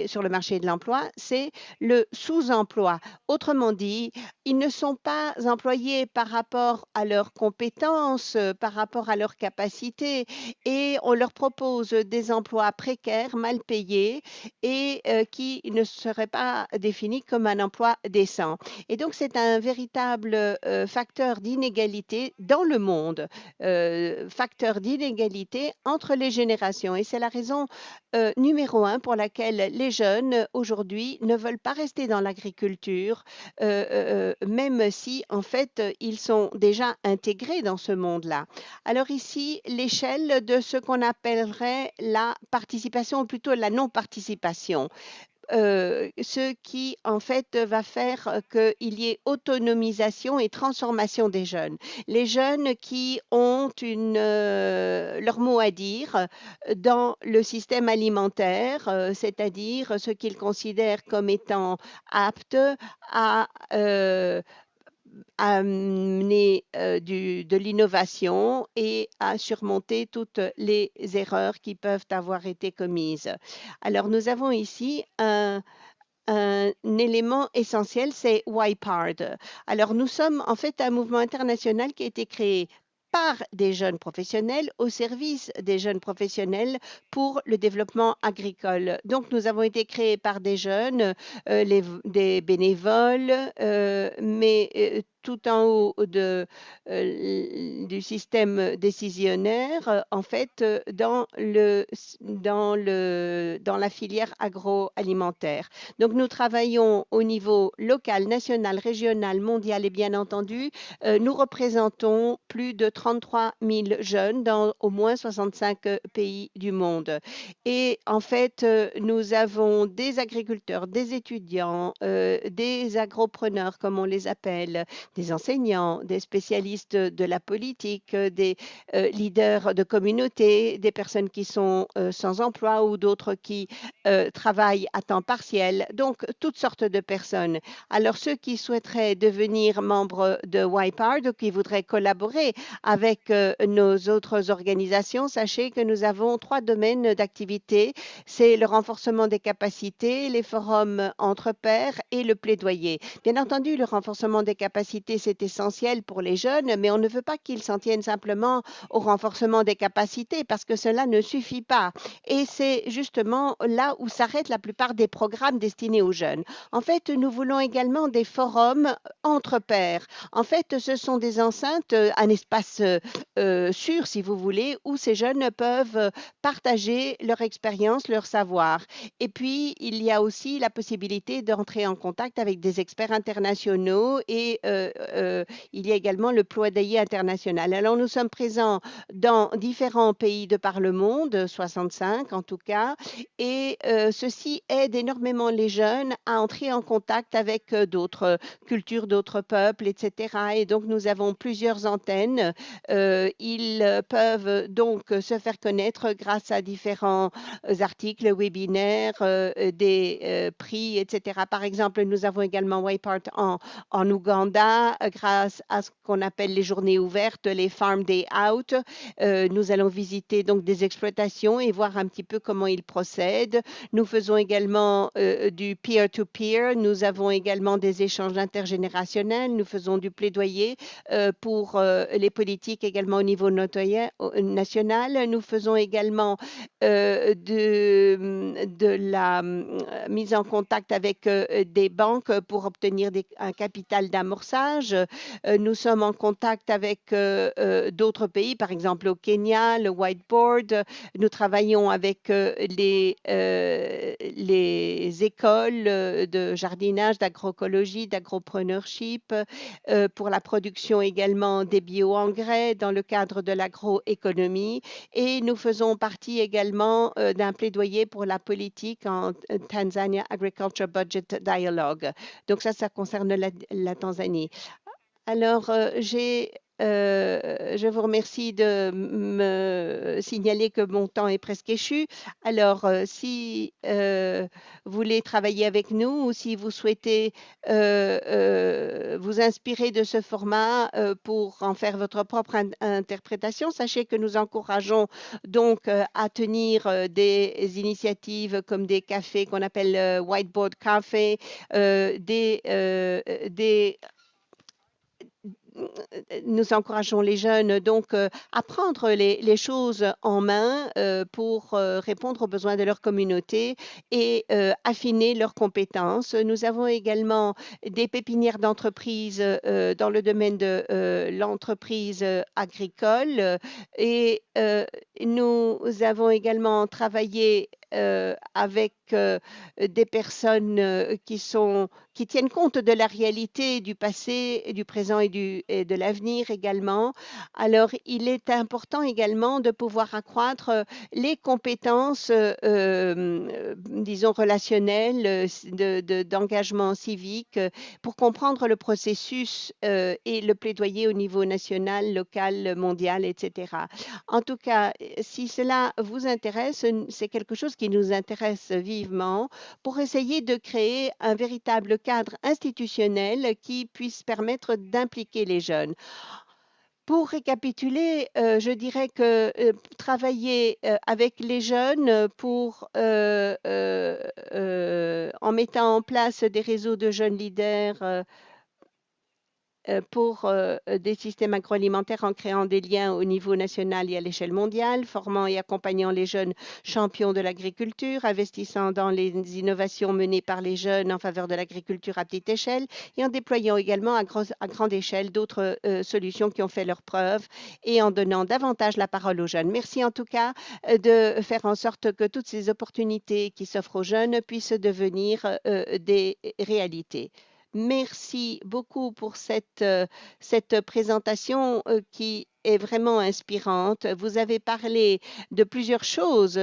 sur le marché de l'emploi, c'est le sous-emploi. Autrement dit, ils ne sont pas employés par rapport à leur leurs compétences, par rapport à leurs capacités, et on leur propose des emplois précaires, mal payés et qui ne seraient pas définis comme un emploi décent. Et donc, c'est un véritable facteur d'inégalité dans le monde, facteur d'inégalité entre les générations. Et c'est la raison numéro un pour laquelle les jeunes aujourd'hui ne veulent pas rester dans l'agriculture, même si en fait ils sont déjà intégrés dans ce monde-là. Alors ici, l'échelle de ce qu'on appellerait la participation, ou plutôt la non-participation, ce qui en fait va faire qu'il y ait autonomisation et transformation des jeunes. Les jeunes qui ont leur mot à dire dans le système alimentaire, c'est-à-dire ce qu'ils considèrent comme étant aptes à amener de l'innovation et à surmonter toutes les erreurs qui peuvent avoir été commises. Alors, nous avons ici un élément essentiel, c'est YPARD. Alors, nous sommes en fait un mouvement international qui a été créé par des jeunes professionnels au service des jeunes professionnels pour le développement agricole. Donc, nous avons été créés par des jeunes, des bénévoles, mais tout en haut du système décisionnaire, en fait, dans la filière agroalimentaire. Donc, nous travaillons au niveau local, national, régional, mondial et bien entendu, nous représentons plus de 33 000 jeunes dans au moins 65 pays du monde. Et en fait, nous avons des agriculteurs, des étudiants, des agropreneurs, comme on les appelle, des enseignants, des spécialistes de la politique, des leaders de communauté, des personnes qui sont sans emploi ou d'autres qui travaillent à temps partiel. Donc, toutes sortes de personnes. Alors, ceux qui souhaiteraient devenir membres de YPARD ou qui voudraient collaborer avec nos autres organisations, sachez que nous avons 3 domaines d'activité. C'est le renforcement des capacités, les forums entre pairs et le plaidoyer. Bien entendu, le renforcement des capacités, c'est essentiel pour les jeunes, mais on ne veut pas qu'ils s'en tiennent simplement au renforcement des capacités parce que cela ne suffit pas. Et c'est justement là où s'arrêtent la plupart des programmes destinés aux jeunes. En fait, nous voulons également des forums entre pairs. En fait, ce sont des enceintes, un espace sûr, si vous voulez, où ces jeunes peuvent partager leur expérience, leur savoir. Et puis, il y a aussi la possibilité d'entrer en contact avec des experts internationaux et il y a également le plaidoyer international. Alors, nous sommes présents dans différents pays de par le monde, 65 en tout cas, et ceci aide énormément les jeunes à entrer en contact avec d'autres cultures, d'autres peuples, etc. Et donc, nous avons plusieurs antennes. Ils peuvent donc se faire connaître grâce à différents articles, webinaires, des prix, etc. Par exemple, nous avons également YPARD en Ouganda grâce à ce qu'on appelle les journées ouvertes, les Farm Day Out. Nous allons visiter donc des exploitations et voir un petit peu comment ils procèdent. Nous faisons également du peer-to-peer. Nous avons également des échanges intergénérationnels. Nous faisons du plaidoyer pour les politiques également au niveau national. Nous faisons également de la mise en contact avec des banques pour obtenir un capital d'amorçage. Nous sommes en contact avec d'autres pays, par exemple au Kenya, le Whiteboard. Nous travaillons avec les écoles de jardinage, d'agroécologie, d'agropreneurship, pour la production également des bio-engrais dans le cadre de l'agroéconomie. Et nous faisons partie également d'un plaidoyer pour la politique en Tanzania Agriculture Budget Dialogue. Donc ça concerne la Tanzanie. Alors, je vous remercie de me signaler que mon temps est presque échu. Alors, si vous voulez travailler avec nous ou si vous souhaitez vous inspirer de ce format pour en faire votre propre interprétation, sachez que nous encourageons donc à tenir des initiatives comme des cafés qu'on appelle Whiteboard Café, nous encourageons les jeunes donc à prendre les choses en main pour répondre aux besoins de leur communauté et affiner leurs compétences. Nous avons également des pépinières d'entreprise dans le domaine de l'entreprise agricole et nous avons également travaillé avec des personnes qui tiennent compte de la réalité du passé, du présent et de l'avenir également. Alors, il est important également de pouvoir accroître les compétences, disons, relationnelles, d'engagement civique pour comprendre le processus et le plaidoyer au niveau national, local, mondial, etc. En tout cas, si cela vous intéresse, c'est quelque chose qui nous intéresse vivement pour essayer de créer un véritable cadre institutionnel qui puisse permettre d'impliquer les jeunes. Pour récapituler, je dirais que travailler avec les jeunes en mettant en place des réseaux de jeunes leaders pour des systèmes agroalimentaires en créant des liens au niveau national et à l'échelle mondiale, formant et accompagnant les jeunes champions de l'agriculture, investissant dans les innovations menées par les jeunes en faveur de l'agriculture à petite échelle et en déployant également à grande échelle d'autres solutions qui ont fait leurs preuves et en donnant davantage la parole aux jeunes. Merci en tout cas de faire en sorte que toutes ces opportunités qui s'offrent aux jeunes puissent devenir des réalités. Merci beaucoup pour cette présentation qui est vraiment inspirante. Vous avez parlé de plusieurs choses,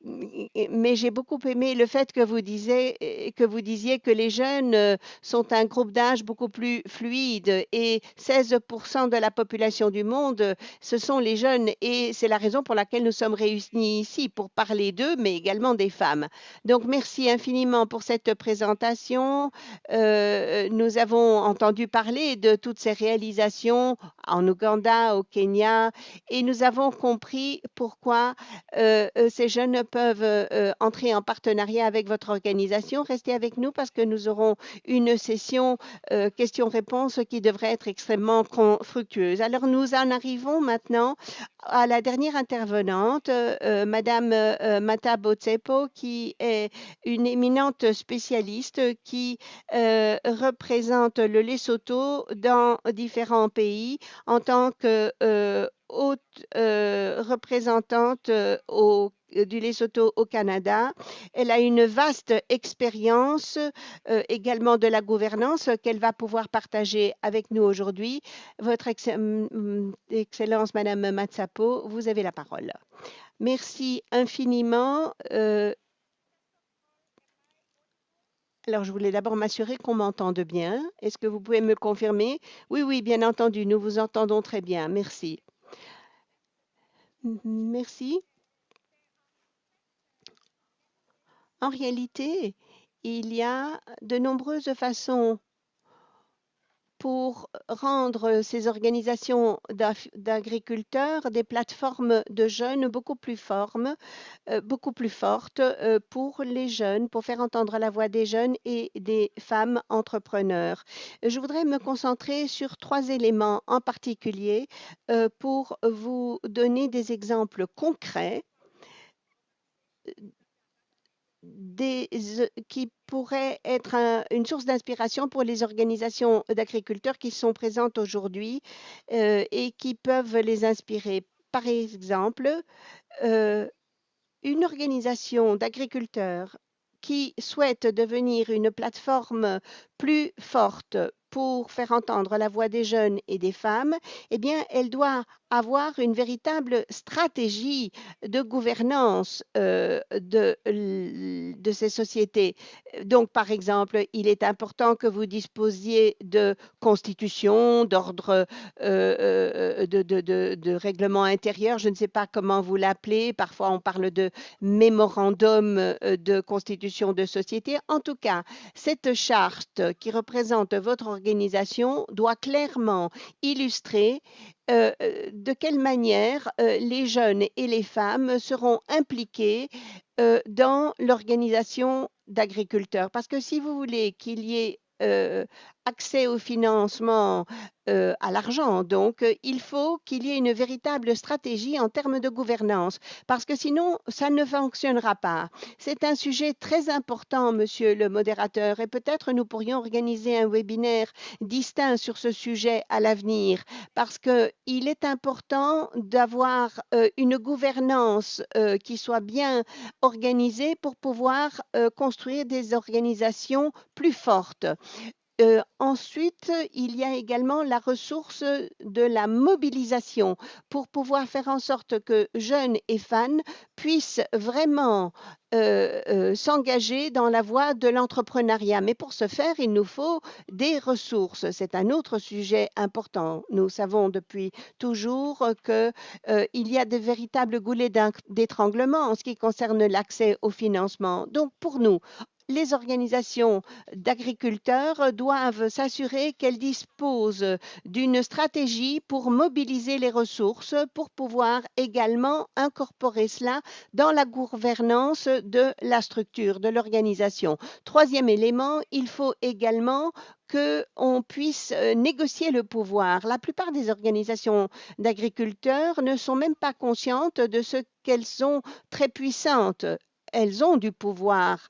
mais j'ai beaucoup aimé le fait que vous disiez que les jeunes sont un groupe d'âge beaucoup plus fluide et 16% de la population du monde, ce sont les jeunes et c'est la raison pour laquelle nous sommes réunis ici, pour parler d'eux, mais également des femmes. Donc, merci infiniment pour cette présentation. Nous avons entendu parler de toutes ces réalisations en Ouganda, au Kenya, et nous avons compris pourquoi ces jeunes peuvent entrer en partenariat avec votre organisation. Restez avec nous parce que nous aurons une session questions-réponses qui devrait être extrêmement fructueuse. Alors, nous en arrivons maintenant à la dernière intervenante, Madame Mata Botsepo, qui est une éminente spécialiste qui représente le Lesotho dans différents pays en tant que haute représentante du Lesotho au Canada. Elle a une vaste expérience également de la gouvernance qu'elle va pouvoir partager avec nous aujourd'hui. Votre Excellence, Madame Matsapo, vous avez la parole. Merci infiniment. Alors, je voulais d'abord m'assurer qu'on m'entende bien. Est-ce que vous pouvez me le confirmer? Oui, oui, bien entendu, nous vous entendons très bien. Merci. Merci. En réalité, il y a de nombreuses façons pour rendre ces organisations d'agriculteurs des plateformes de jeunes beaucoup plus fortes pour les jeunes, pour faire entendre la voix des jeunes et des femmes entrepreneurs. Je voudrais me concentrer sur 3 éléments en particulier pour vous donner des exemples concrets qui pourraient être une source d'inspiration pour les organisations d'agriculteurs qui sont présentes aujourd'hui et qui peuvent les inspirer. Par exemple, une organisation d'agriculteurs qui souhaite devenir une plateforme plus forte pour faire entendre la voix des jeunes et des femmes, eh bien, elle doit avoir une véritable stratégie de gouvernance de ces sociétés. Donc, par exemple, il est important que vous disposiez de constitution, d'ordre, de règlement intérieur, je ne sais pas comment vous l'appelez, parfois on parle de mémorandum de constitution de société. En tout cas, cette charte qui représente votre organisation doit clairement illustrer de quelle manière les jeunes et les femmes seront impliqués dans l'organisation d'agriculteurs. Parce que si vous voulez qu'il y ait accès au financement à l'argent. Donc, il faut qu'il y ait une véritable stratégie en termes de gouvernance, parce que sinon, ça ne fonctionnera pas. C'est un sujet très important, monsieur le modérateur, et peut-être nous pourrions organiser un webinaire distinct sur ce sujet à l'avenir, parce qu'il est important d'avoir une gouvernance qui soit bien organisée pour pouvoir construire des organisations plus fortes. Ensuite, il y a également la ressource de la mobilisation pour pouvoir faire en sorte que jeunes et fans puissent vraiment s'engager dans la voie de l'entrepreneuriat. Mais pour ce faire, il nous faut des ressources. C'est un autre sujet important. Nous savons depuis toujours que il y a de véritables goulets d'étranglement en ce qui concerne l'accès au financement. Donc, pour nous, les organisations d'agriculteurs doivent s'assurer qu'elles disposent d'une stratégie pour mobiliser les ressources, pour pouvoir également incorporer cela dans la gouvernance de la structure, de l'organisation. Troisième élément, il faut également qu'on puisse négocier le pouvoir. La plupart des organisations d'agriculteurs ne sont même pas conscientes de ce qu'elles sont très puissantes. Elles ont du pouvoir.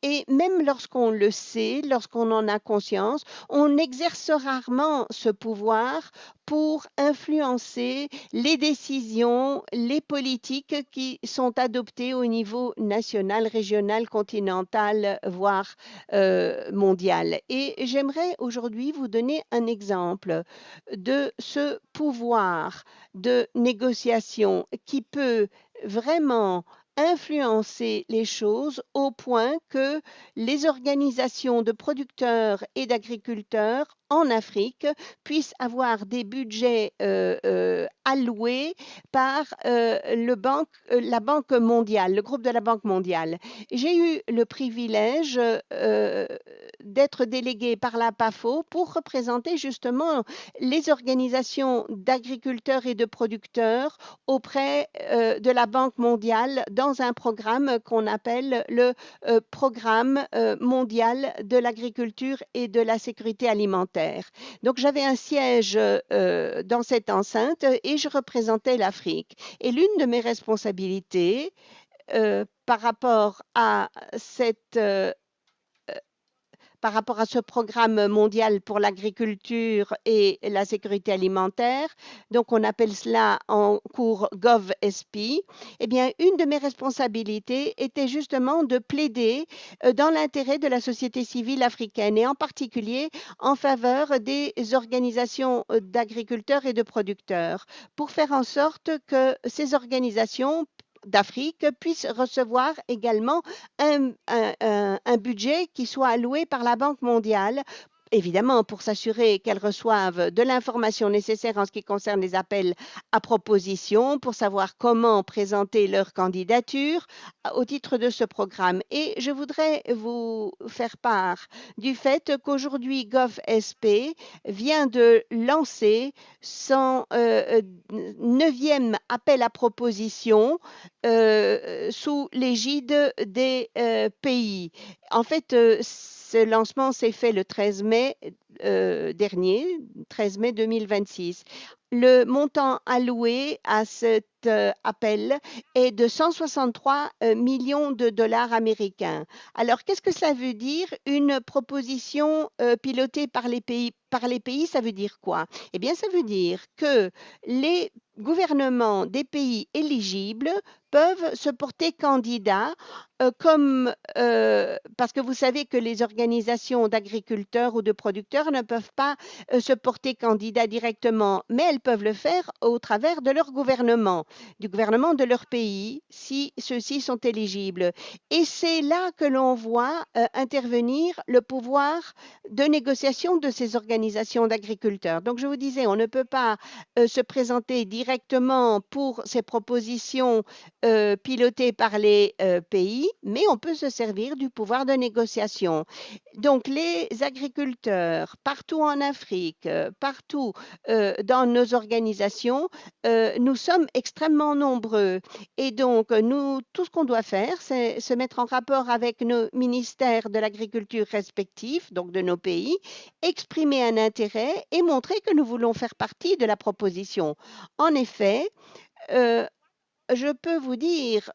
Et même lorsqu'on le sait, lorsqu'on en a conscience, on exerce rarement ce pouvoir pour influencer les décisions, les politiques qui sont adoptées au niveau national, régional, continental, voire mondial. Et j'aimerais aujourd'hui vous donner un exemple de ce pouvoir de négociation qui peut vraiment influencer les choses au point que les organisations de producteurs et d'agriculteurs en Afrique puissent avoir des budgets alloués par la Banque mondiale, le groupe de la Banque mondiale. J'ai eu le privilège d'être déléguée par la PAFO pour représenter justement les organisations d'agriculteurs et de producteurs auprès de la Banque mondiale dans un programme qu'on appelle le Programme mondial de l'agriculture et de la sécurité alimentaire. Donc, j'avais un siège dans cette enceinte et je représentais l'Afrique. Et l'une de mes responsabilités par rapport à par rapport à ce programme mondial pour l'agriculture et la sécurité alimentaire, donc on appelle cela en cours GovSP, eh bien, une de mes responsabilités était justement de plaider dans l'intérêt de la société civile africaine et en particulier en faveur des organisations d'agriculteurs et de producteurs pour faire en sorte que ces organisations d'Afrique puissent recevoir également un budget qui soit alloué par la Banque mondiale, évidemment pour s'assurer qu'elles reçoivent de l'information nécessaire en ce qui concerne les appels à propositions, pour savoir comment présenter leur candidature au titre de ce programme. Et je voudrais vous faire part du fait qu'aujourd'hui GovSP vient de lancer son 9e appel à propositions sous l'égide des pays. En fait, ce lancement s'est fait le 13 mai dernier, 13 mai 2026. Le montant alloué à cet appel est de 163 millions de dollars américains. Alors, qu'est-ce que ça veut dire une proposition pilotée par les pays, ça veut dire quoi? Eh bien, ça veut dire que les gouvernements des pays éligibles peuvent se porter candidats parce que vous savez que les organisations d'agriculteurs ou de producteurs ne peuvent pas se porter candidats directement, mais elles peuvent le faire au travers de leur gouvernement, du gouvernement de leur pays, si ceux-ci sont éligibles. Et c'est là que l'on voit intervenir le pouvoir de négociation de ces organisations d'agriculteurs. Donc, je vous disais, on ne peut pas se présenter directement pour ces propositions pilotée par les pays, mais on peut se servir du pouvoir de négociation. Donc, les agriculteurs, partout en Afrique, partout dans nos organisations, nous sommes extrêmement nombreux. Et donc, nous, tout ce qu'on doit faire, c'est se mettre en rapport avec nos ministères de l'agriculture respectifs, donc de nos pays, exprimer un intérêt et montrer que nous voulons faire partie de la proposition. En effet, euh, je peux vous dire,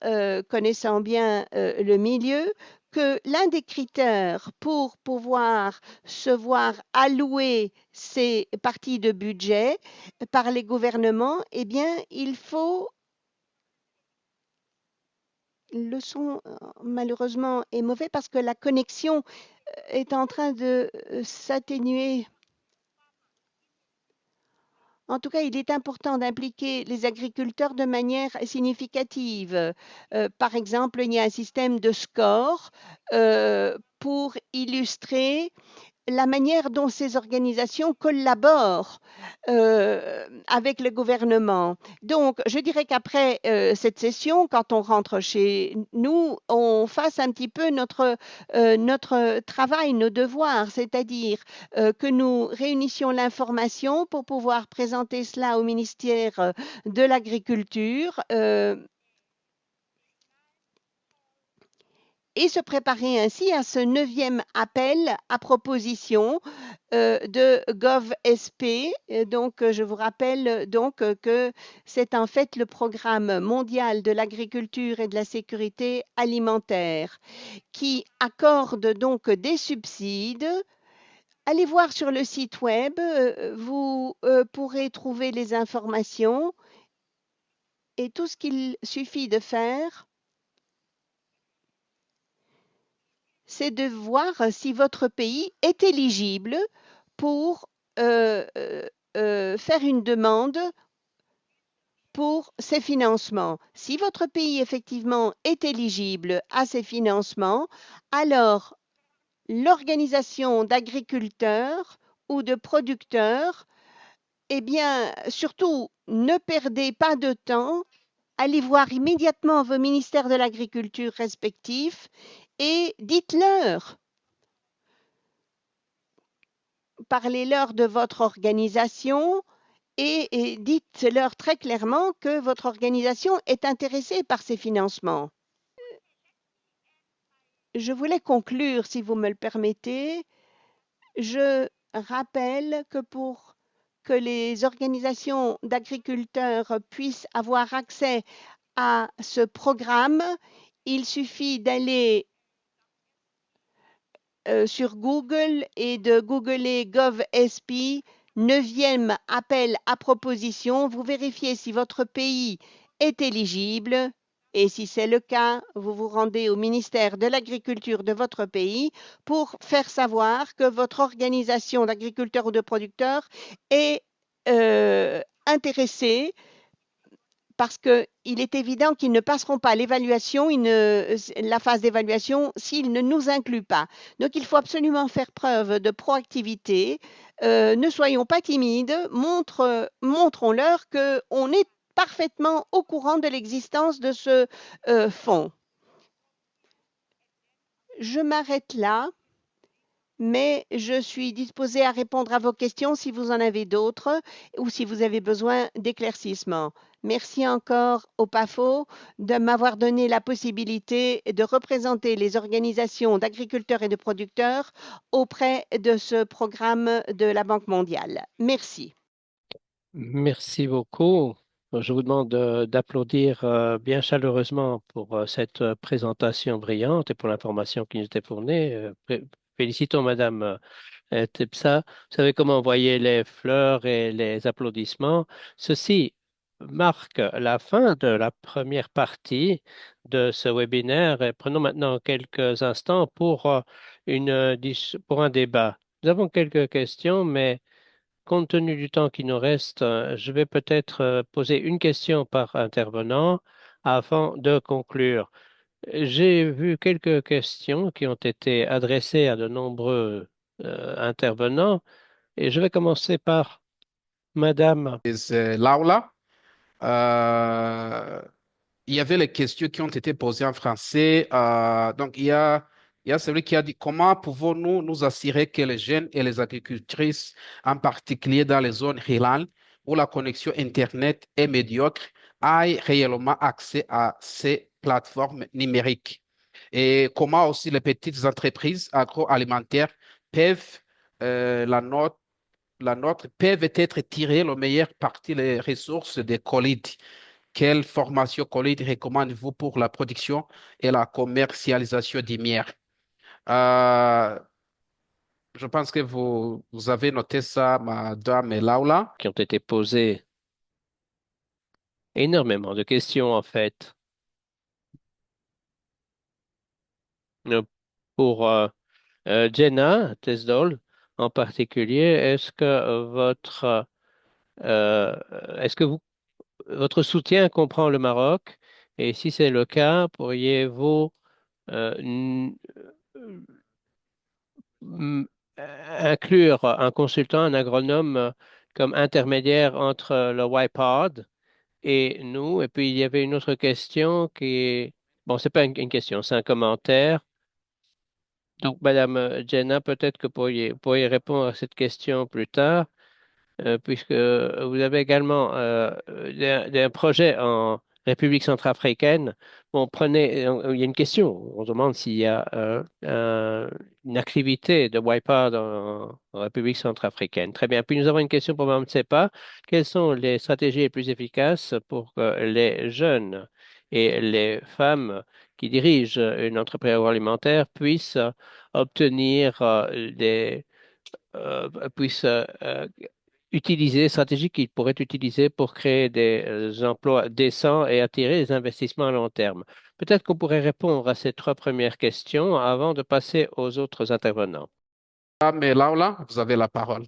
connaissant bien le milieu, que l'un des critères pour pouvoir se voir allouer ces parties de budget par les gouvernements, eh bien, il faut, le son malheureusement est mauvais parce que la connexion est en train de s'atténuer. En tout cas, il est important d'impliquer les agriculteurs de manière significative. Par exemple, il y a un système de score pour illustrer la manière dont ces organisations collaborent avec le gouvernement. Donc, je dirais qu'après cette session, quand on rentre chez nous, on fasse un petit peu notre travail, nos devoirs, c'est-à-dire que nous réunissions l'information pour pouvoir présenter cela au ministère de l'Agriculture. Et se préparer ainsi à ce neuvième appel à proposition de GovSP. Donc, je vous rappelle donc que c'est en fait le programme mondial de l'agriculture et de la sécurité alimentaire qui accorde donc des subsides. Allez voir sur le site web, vous pourrez trouver les informations et tout ce qu'il suffit de faire, c'est de voir si votre pays est éligible pour faire une demande pour ces financements. Si votre pays effectivement est éligible à ces financements, alors l'organisation d'agriculteurs ou de producteurs, eh bien, surtout, ne perdez pas de temps. Allez voir immédiatement vos ministères de l'Agriculture respectifs et dites-leur, parlez-leur de votre organisation et dites-leur très clairement que votre organisation est intéressée par ces financements. Je voulais conclure, si vous me le permettez. Je rappelle que pour que les organisations d'agriculteurs puissent avoir accès à ce programme, il suffit d'aller sur Google et de googler GovSP, neuvième appel à proposition. Vous vérifiez si votre pays est éligible et si c'est le cas, vous vous rendez au ministère de l'Agriculture de votre pays pour faire savoir que votre organisation d'agriculteurs ou de producteurs est intéressée parce qu'il est évident qu'ils ne passeront pas l'évaluation, la phase d'évaluation, s'ils ne nous incluent pas. Donc, il faut absolument faire preuve de proactivité. Ne soyons pas timides, montrons-leur qu'on est parfaitement au courant de l'existence de ce fonds. Je m'arrête là, mais je suis disposée à répondre à vos questions si vous en avez d'autres ou si vous avez besoin d'éclaircissements. Merci encore au PAFO de m'avoir donné la possibilité de représenter les organisations d'agriculteurs et de producteurs auprès de ce programme de la Banque mondiale. Merci. Merci beaucoup. Je vous demande d'applaudir bien chaleureusement pour cette présentation brillante et pour l'information qui nous était fournie. Félicitons Madame Tepsa. Vous savez comment envoyer les fleurs et les applaudissements. Ceci marque la fin de la première partie de ce webinaire. Et prenons maintenant quelques instants pour, pour un débat. Nous avons quelques questions, mais compte tenu du temps qui nous reste, je vais peut-être poser une question par intervenant avant de conclure. J'ai vu quelques questions qui ont été adressées à de nombreux intervenants et je vais commencer par Madame. Laula. Uh, il y avait les questions qui ont été posées en français. Donc, il y a celui qui a dit comment pouvons-nous nous assurer que les jeunes et les agricultrices, en particulier dans les zones rurales où la connexion Internet est médiocre, aient réellement accès à ces plateformes numériques? Et comment aussi les petites entreprises agroalimentaires peuvent, la nôtre, peuvent être tirées le meilleur parti les ressources des collègues. Quelle formation collègue recommandez-vous pour la production et la commercialisation du miel? Euh, je pense que vous avez noté ça, Madame Laula. qui ont été posées énormément de questions, en fait. Euh, Pour Jenna Tesdol, en particulier, euh, est-ce que votre soutien comprend le Maroc? Et si c'est le cas, pourriez-vous euh, n- m- inclure un consultant, un agronome comme intermédiaire entre le YPod et nous? Et puis il y avait une autre question qui est, bon, c'est pas une question, c'est un commentaire. Donc, Madame Jenna, peut-être que pourriez répondre à cette question plus tard. Puisque vous avez également un projet en République centrafricaine. Bon, il y a une question. On demande s'il y a une activité de Wipeout en République centrafricaine. Très bien. Puis nous avons une question pour Mme Tsepa. Quelles sont les stratégies les plus efficaces pour que les jeunes et les femmes qui dirigent une entreprise agroalimentaire obtenir puissent utiliser, stratégies qu'ils pourraient utiliser pour créer des emplois décents et attirer des investissements à long terme. Peut-être qu'on pourrait répondre à ces trois premières questions avant de passer aux autres intervenants. Madame Laula, vous avez la parole.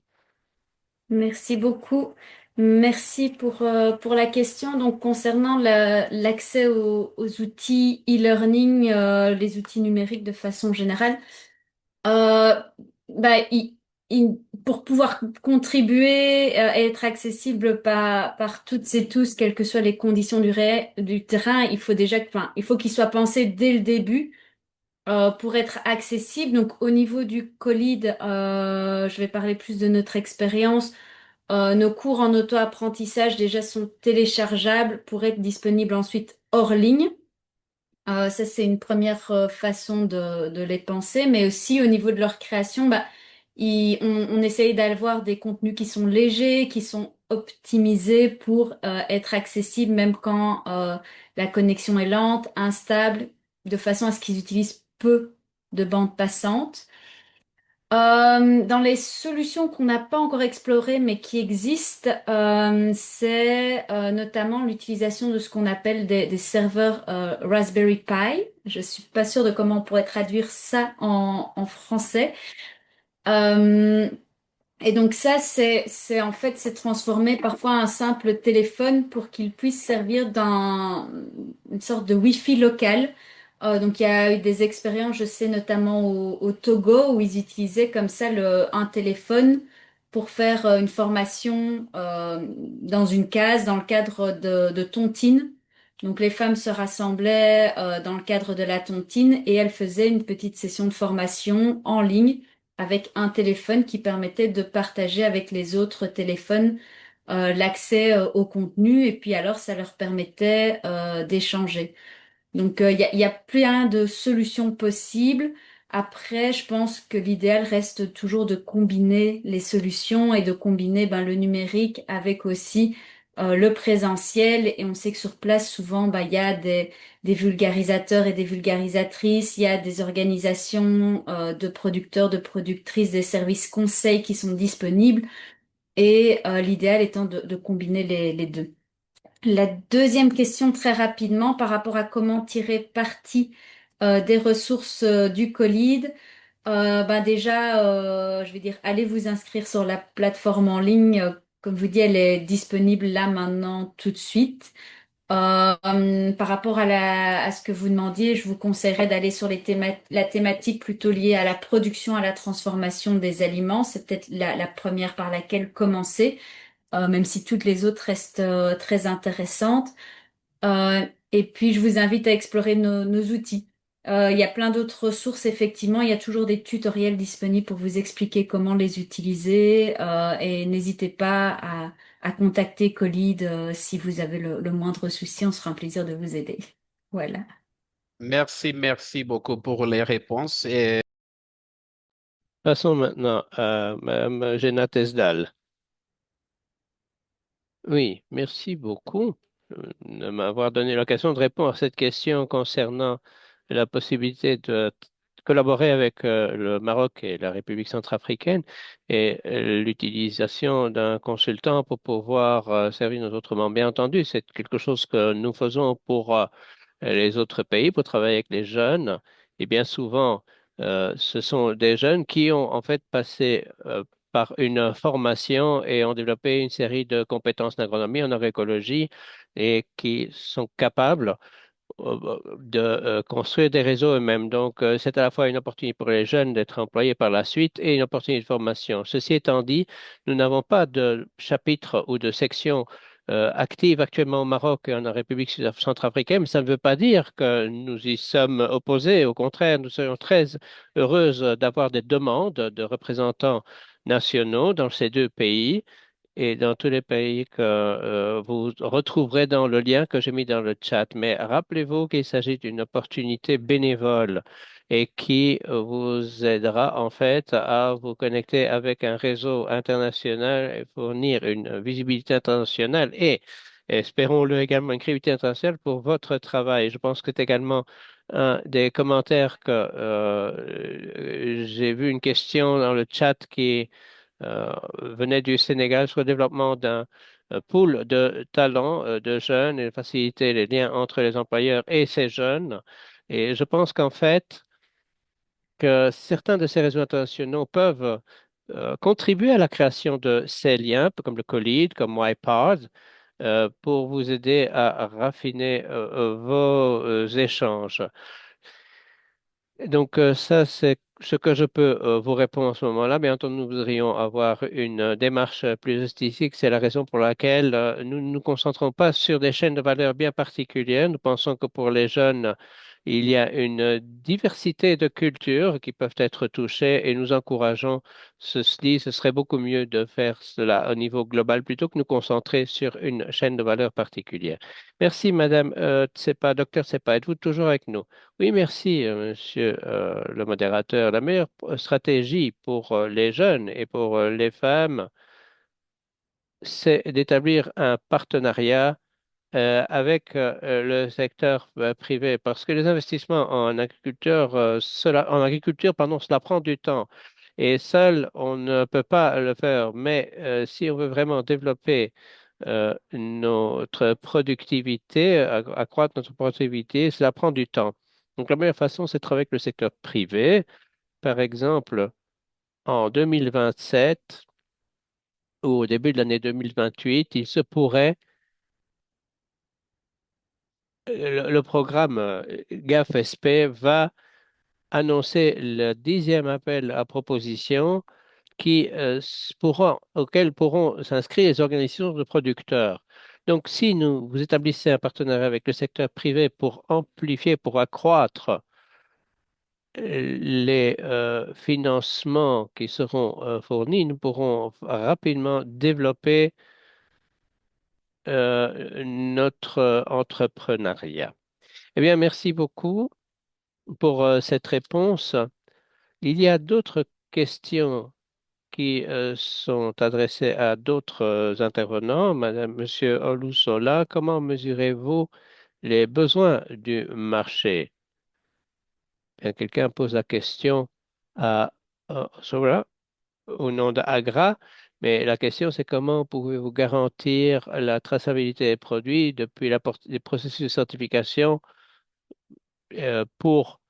Merci beaucoup. Merci pour la question. Donc, concernant l'accès aux outils e-learning, les outils numériques de façon générale, euh, bah, pour pouvoir contribuer et être accessible par toutes et tous, quelles que soient les conditions du terrain, il faut enfin, il faut qu'il soit pensé dès le début pour être accessible. Donc, au niveau du Colide, je vais parler plus de notre expérience. Nos cours en auto-apprentissage déjà sont téléchargeables pour être disponibles ensuite hors ligne. Ça, c'est une première façon de les penser, mais aussi au niveau de leur création, bah, on essaye d'avoir des contenus qui sont légers, qui sont optimisés pour être accessibles même quand la connexion est lente, instable, de façon à ce qu'ils utilisent peu de bandes passantes. Dans les solutions qu'on n'a pas encore explorées mais qui existent, c'est notamment l'utilisation de ce qu'on appelle des serveurs Raspberry Pi. Je suis pas sûre de comment on pourrait traduire ça en français. Euh, et donc ça, en fait, c'est transformer parfois un simple téléphone pour qu'il puisse servir une sorte de Wi-Fi local. Donc il y a eu des expériences, je sais notamment au Togo, où ils utilisaient comme ça un téléphone pour faire une formation dans une case dans le cadre de tontine. Donc les femmes se rassemblaient dans le cadre de la tontine et elles faisaient une petite session de formation en ligne avec un téléphone qui permettait de partager avec les autres téléphones l'accès au contenu et puis alors ça leur permettait d'échanger. Donc il y a plein de solutions possibles. Après, je pense que l'idéal reste toujours de combiner les solutions et de combiner ben, le numérique avec aussi le présentiel. Et on sait que sur place, souvent, ben, il y a des vulgarisateurs et des vulgarisatrices, il y a des organisations de producteurs, de productrices, des services conseils qui sont disponibles. Et l'idéal étant de combiner les deux. La deuxième question, très rapidement, par rapport à comment tirer parti des ressources du Colide. Ben déjà, je vais dire, allez vous inscrire sur la plateforme en ligne. Comme je vous dis, elle est disponible là maintenant tout de suite. Par rapport à ce que vous demandiez, je vous conseillerais d'aller sur la thématique plutôt liée à la production, à la transformation des aliments. C'est peut-être la première par laquelle commencer, même si toutes les autres restent très intéressantes. Euh, Et puis, je vous invite à explorer nos outils. Il y a plein d'autres ressources, effectivement. Il y a toujours des tutoriels disponibles pour vous expliquer comment les utiliser. Et n'hésitez pas à contacter Colide si vous avez le moindre souci. On sera un plaisir de vous aider. Voilà. Merci beaucoup pour les réponses. Et Passons maintenant à Mme Jenna Tesdal. Oui, merci beaucoup de m'avoir donné l'occasion de répondre à cette question concernant la possibilité de collaborer avec le Maroc et la République centrafricaine et l'utilisation d'un consultant pour pouvoir servir nos autres membres. Bien entendu, c'est quelque chose que nous faisons pour les autres pays, pour travailler avec les jeunes. Et bien souvent, ce sont des jeunes qui ont en fait passé par une formation et ont développé une série de compétences en agronomie, en agroécologie et qui sont capables de construire des réseaux eux-mêmes. Donc, c'est à la fois une opportunité pour les jeunes d'être employés par la suite et une opportunité de formation. Ceci étant dit, nous n'avons pas de chapitre ou de section active actuellement au Maroc et en République centrafricaine, mais ça ne veut pas dire que nous y sommes opposés. Au contraire, nous serions très heureuses d'avoir des demandes de représentants nationaux dans ces deux pays et dans tous les pays que vous retrouverez dans le lien que j'ai mis dans le chat. Mais rappelez-vous qu'il s'agit d'une opportunité bénévole et qui vous aidera en fait à vous connecter avec un réseau international et fournir une visibilité internationale et espérons-le également une crédibilité internationale pour votre travail. Je pense que c'est également un des commentaires que j'ai vu une question dans le chat qui euh, venait du Sénégal sur le développement d'un pool de talents de jeunes et faciliter les liens entre les employeurs et ces jeunes. Et je pense qu'en fait, que certains de ces réseaux internationaux peuvent contribuer à la création de ces liens, comme le Colide, comme YPod, pour vous aider à raffiner vos échanges. Donc, ça, c'est ce que je peux vous répondre en ce moment-là. Bien entendu, nous voudrions avoir une démarche plus holistique. C'est la raison pour laquelle nous ne nous concentrons pas sur des chaînes de valeur bien particulières. Nous pensons que pour les jeunes, il y a une diversité de cultures qui peuvent être touchées et nous encourageons ceci. Ce serait beaucoup mieux de faire cela au niveau global plutôt que nous concentrer sur une chaîne de valeur particulière. Merci, Madame Tsepa. Docteur Tsepa, êtes-vous toujours avec nous? Oui, merci, monsieur le modérateur. La meilleure stratégie pour les jeunes et pour les femmes, c'est d'établir un partenariat avec le secteur privé, parce que les investissements en agriculture, pardon, cela prend du temps. Et seul, on ne peut pas le faire. Mais si on veut vraiment développer notre productivité, accroître notre productivité, cela prend du temps. Donc, la meilleure façon, c'est de travailler avec le secteur privé. Par exemple, en 2027 ou au début de l'année 2028, il se pourrait, le programme GAFSP va annoncer le 10e appel à propositions auxquels pourront s'inscrire les organisations de producteurs. Donc, si vous établissez un partenariat avec le secteur privé pour amplifier, pour accroître les financements qui seront fournis, nous pourrons rapidement développer notre entrepreneuriat. Eh bien, merci beaucoup pour cette réponse. Il y a d'autres questions qui sont adressées à d'autres intervenants. Monsieur Olusola, comment mesurez-vous les besoins du marché? Bien, quelqu'un pose la question à Sola au nom d'Agra, mais la question c'est comment pouvez-vous garantir la traçabilité des produits depuis les processus de certification pour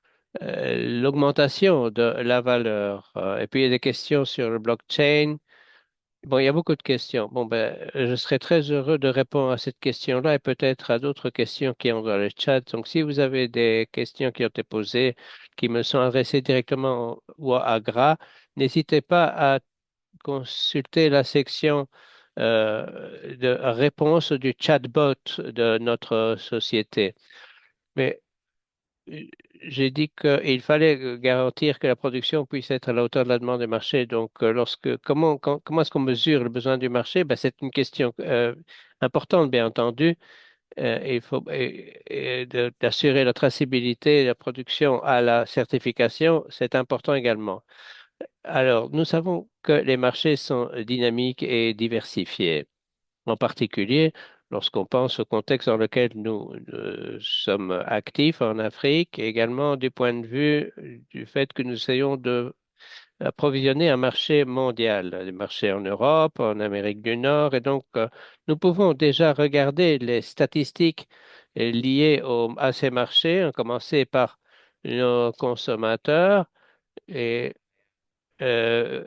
l'augmentation de la valeur. Et puis il y a des questions sur le blockchain. Bon, il y a beaucoup de questions. Bon, ben, je serais très heureux de répondre à cette question-là et peut-être à d'autres questions qui sont dans le chat. Donc, si vous avez des questions qui ont été posées, qui me sont adressées directement ou à Gras, n'hésitez pas à consulter la section de réponse du chatbot de notre société. Mais euh, j'ai dit qu'il fallait garantir que la production puisse être à la hauteur de la demande du marché. Donc, comment est-ce qu'on mesure le besoin du marché? Ben, c'est une question importante, bien entendu. Il faut d'assurer la traçabilité de la production à la certification, c'est important également. Alors, nous savons que les marchés sont dynamiques et diversifiés, en particulier lorsqu'on pense au contexte dans lequel nous sommes actifs en Afrique, et également du point de vue du fait que nous essayons de approvisionner un marché mondial, des marchés en Europe, en Amérique du Nord, et donc nous pouvons déjà regarder les statistiques liées à ces marchés, à commencer par nos consommateurs, et euh,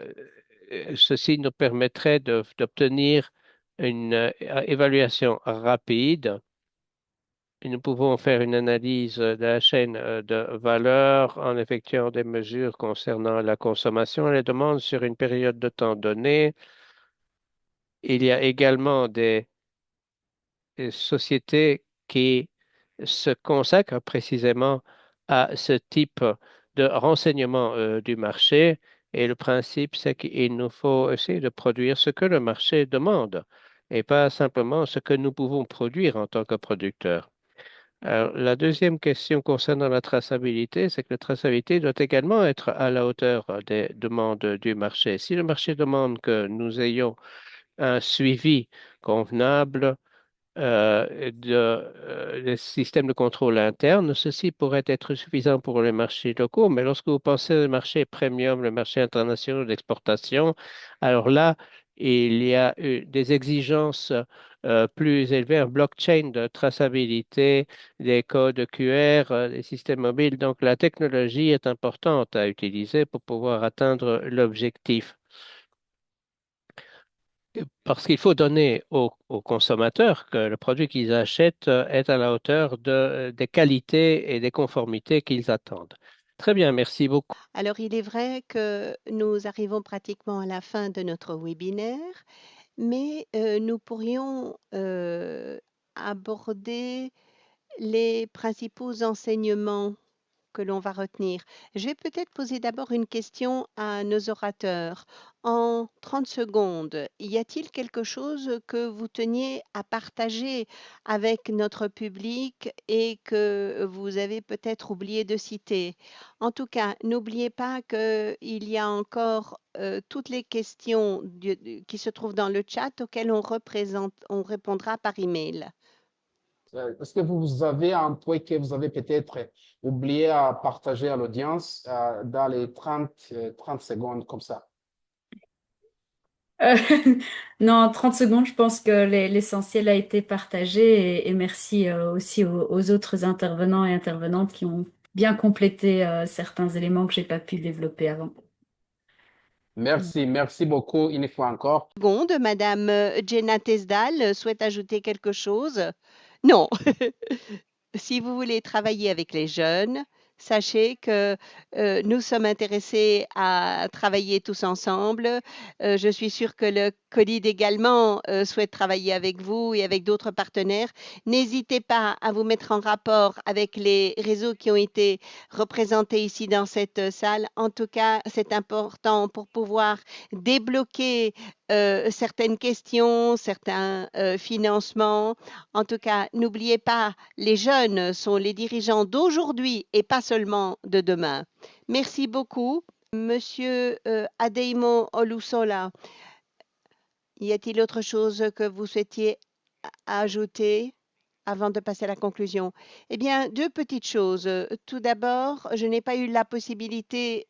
ceci nous permettrait d'obtenir une évaluation rapide. Et nous pouvons faire une analyse de la chaîne de valeur en effectuant des mesures concernant la consommation et les demandes sur une période de temps donnée. Il y a également des sociétés qui se consacrent précisément à ce type de renseignement du marché. Et le principe, c'est qu'il nous faut essayer de produire ce que le marché demande et pas simplement ce que nous pouvons produire en tant que producteurs. Alors, la deuxième question concernant la traçabilité, c'est que la traçabilité doit également être à la hauteur des demandes du marché. Si le marché demande que nous ayons un suivi convenable, des systèmes de contrôle interne. Ceci pourrait être suffisant pour les marchés locaux, mais lorsque vous pensez au marché premium, le marché international d'exportation, alors là, il y a eu des exigences plus élevées, un blockchain de traçabilité, des codes QR, des systèmes mobiles. Donc, la technologie est importante à utiliser pour pouvoir atteindre l'objectif. Parce qu'il faut donner aux consommateurs que le produit qu'ils achètent est à la hauteur des qualités et des conformités qu'ils attendent. Très bien, merci beaucoup. Alors, il est vrai que nous arrivons pratiquement à la fin de notre webinaire, mais nous pourrions aborder les principaux enseignements que l'on va retenir. Je vais peut-être poser d'abord une question à nos orateurs. En 30 secondes, y a-t-il quelque chose que vous teniez à partager avec notre public et que vous avez peut-être oublié de citer? En tout cas, n'oubliez pas qu'il y a encore toutes les questions qui se trouvent dans le chat auxquelles on répondra par email. Est-ce que vous avez un point que vous avez peut-être oublié à partager à l'audience dans les 30 secondes comme ça? Euh, non, 30 secondes, je pense que l'essentiel a été partagé et merci aussi aux autres intervenants et intervenantes qui ont bien complété certains éléments que j'ai pas pu développer avant. Merci beaucoup une fois encore. Seconde, Madame Jenna Tesdal souhaite ajouter quelque chose? Non. Si vous voulez travailler avec les jeunes, sachez que nous sommes intéressés à travailler tous ensemble. Je suis sûre que le COLID également souhaite travailler avec vous et avec d'autres partenaires. N'hésitez pas à vous mettre en rapport avec les réseaux qui ont été représentés ici dans cette salle. En tout cas, c'est important pour pouvoir débloquer certaines questions, certains financements. En tout cas, n'oubliez pas, les jeunes sont les dirigeants d'aujourd'hui et pas seulement de demain. Merci beaucoup. Monsieur Adeimo Olusola, y a-t-il autre chose que vous souhaitiez ajouter avant de passer à la conclusion? Eh bien, deux petites choses. Tout d'abord, je n'ai pas eu la possibilité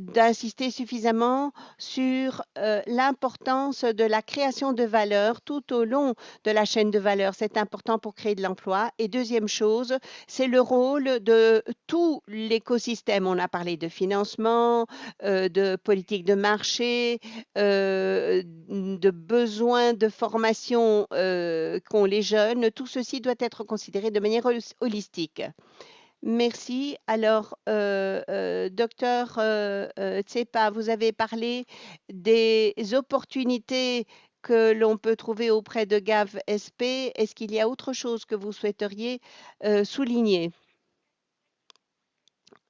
d'insister suffisamment sur l'importance de la création de valeur tout au long de la chaîne de valeur. C'est important pour créer de l'emploi. Et deuxième chose, c'est le rôle de tout l'écosystème. On a parlé de financement, de politique de marché, de besoins de formation qu'ont les jeunes. Tout ceci doit être considéré de manière holistique. Merci. Alors, docteur Tsepa, vous avez parlé des opportunités que l'on peut trouver auprès de Gav SP. Est-ce qu'il y a autre chose que vous souhaiteriez souligner?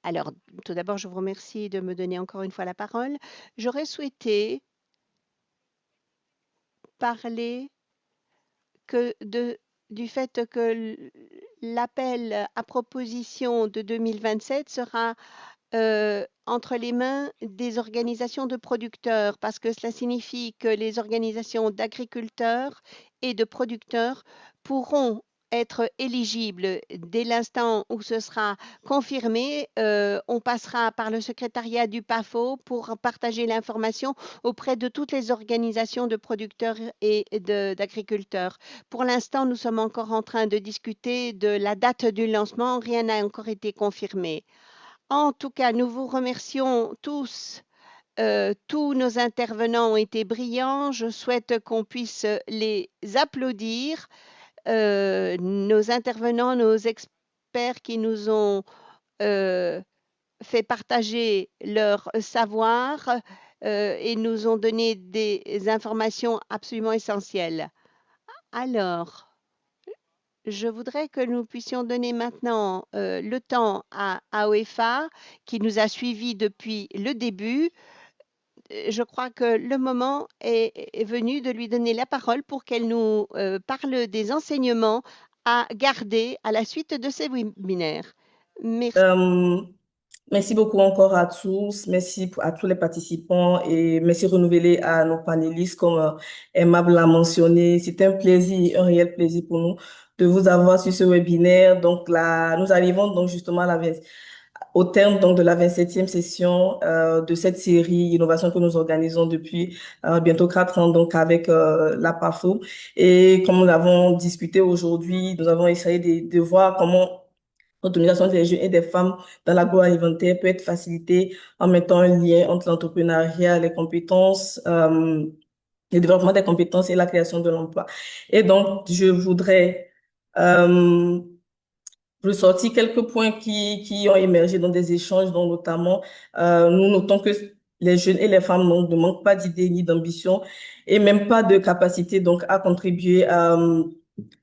Alors, tout d'abord, je vous remercie de me donner encore une fois la parole. J'aurais souhaité parler du fait que l'appel à proposition de 2027 sera entre les mains des organisations de producteurs, parce que cela signifie que les organisations d'agriculteurs et de producteurs pourront être éligibles dès l'instant où ce sera confirmé. On passera par le secrétariat du PAFO pour partager l'information auprès de toutes les organisations de producteurs et d'agriculteurs. Pour l'instant, nous sommes encore en train de discuter de la date du lancement. Rien n'a encore été confirmé. En tout cas, nous vous remercions tous. Tous nos intervenants ont été brillants. Je souhaite qu'on puisse les applaudir. Nos intervenants, nos experts qui nous ont fait partager leur savoir et nous ont donné des informations absolument essentielles. Alors, je voudrais que nous puissions donner maintenant le temps à AOFA qui nous a suivis depuis le début. Je crois que le moment est venu de lui donner la parole pour qu'elle nous parle des enseignements à garder à la suite de ces webinaires. Merci. Euh, Merci beaucoup encore à tous. Merci à tous les participants et merci renouvelé à nos panélistes comme Aimable l'a mentionné. C'est un plaisir, un réel plaisir pour nous de vous avoir sur ce webinaire. Donc là, nous arrivons donc justement au terme donc de la 27e session de cette série innovation que nous organisons depuis bientôt 4 ans donc avec la PAFO. Et comme nous l'avons discuté aujourd'hui, nous avons essayé de voir comment l'autonomisation des jeunes et des femmes dans l'agroalimentaire peut être facilitée en mettant un lien entre l'entrepreneuriat, les compétences, le développement des compétences et la création de l'emploi. Et donc, je voudrais euh, ressortir quelques points qui ont émergé dans des échanges, dont notamment, nous notons que les jeunes et les femmes ne manquent pas d'idées ni d'ambition et même pas de capacité donc à contribuer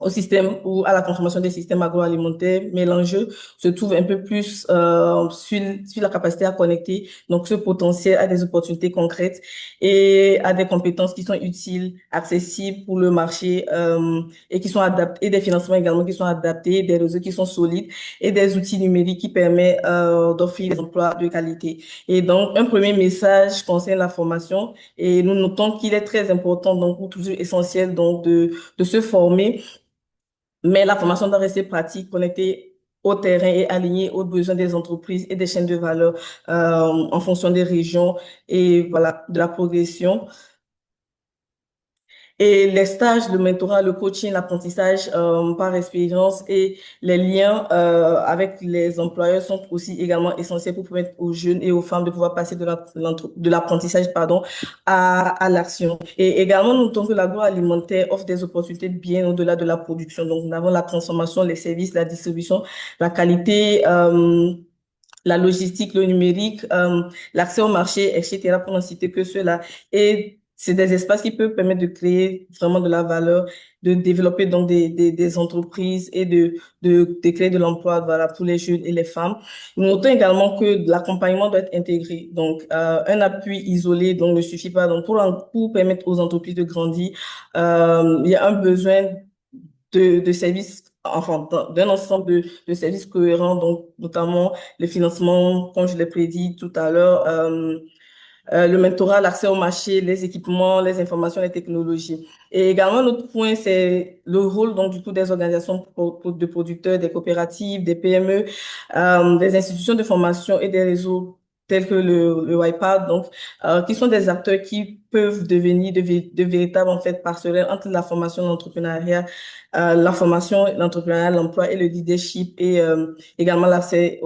au système ou à la transformation des systèmes agroalimentaires, mais l'enjeu se trouve un peu plus sur la capacité à connecter donc ce potentiel à des opportunités concrètes et à des compétences qui sont utiles, accessibles pour le marché et qui sont adaptés, et des financements également qui sont adaptés, des réseaux qui sont solides et des outils numériques qui permettent d'offrir des emplois de qualité. Et donc, un premier message concerne la formation et nous notons qu'il est très important, donc, ou toujours essentiel, donc, de se former, mais la formation doit rester pratique, connectée au terrain et alignée aux besoins des entreprises et des chaînes de valeur en fonction des régions et voilà, de la progression. Et les stages, le mentorat, le coaching, l'apprentissage par expérience et les liens avec les employeurs sont aussi également essentiels pour permettre aux jeunes et aux femmes de pouvoir passer de l'apprentissage à l'action. Et également, nous notons que l'agroalimentaire offre des opportunités bien au-delà de la production. Donc, nous avons la transformation, les services, la distribution, la qualité, la logistique, le numérique, l'accès au marché, etc., pour n'en citer que cela. Et c'est des espaces qui peuvent permettre de créer vraiment de la valeur, de développer donc des entreprises et de créer de l'emploi, voilà, pour les jeunes et les femmes. Nous notons également que l'accompagnement doit être intégré. Donc, un appui isolé donc ne suffit pas. Donc, pour permettre aux entreprises de grandir, il y a un besoin de services, enfin, d'un ensemble de services cohérents, donc notamment le financement, comme je l'ai prédit tout à l'heure, le mentorat, l'accès au marché, les équipements, les informations, les technologies. Et également, l'autre point, c'est le rôle, donc, du coup, des organisations de producteurs, des coopératives, des PME, des institutions de formation et des réseaux tels que le YPAD, donc, qui sont des acteurs qui peuvent devenir de véritables, en fait, passerelles entre la formation, l'entrepreneuriat, la formation, l'entrepreneuriat, l'emploi et le leadership et également l'accès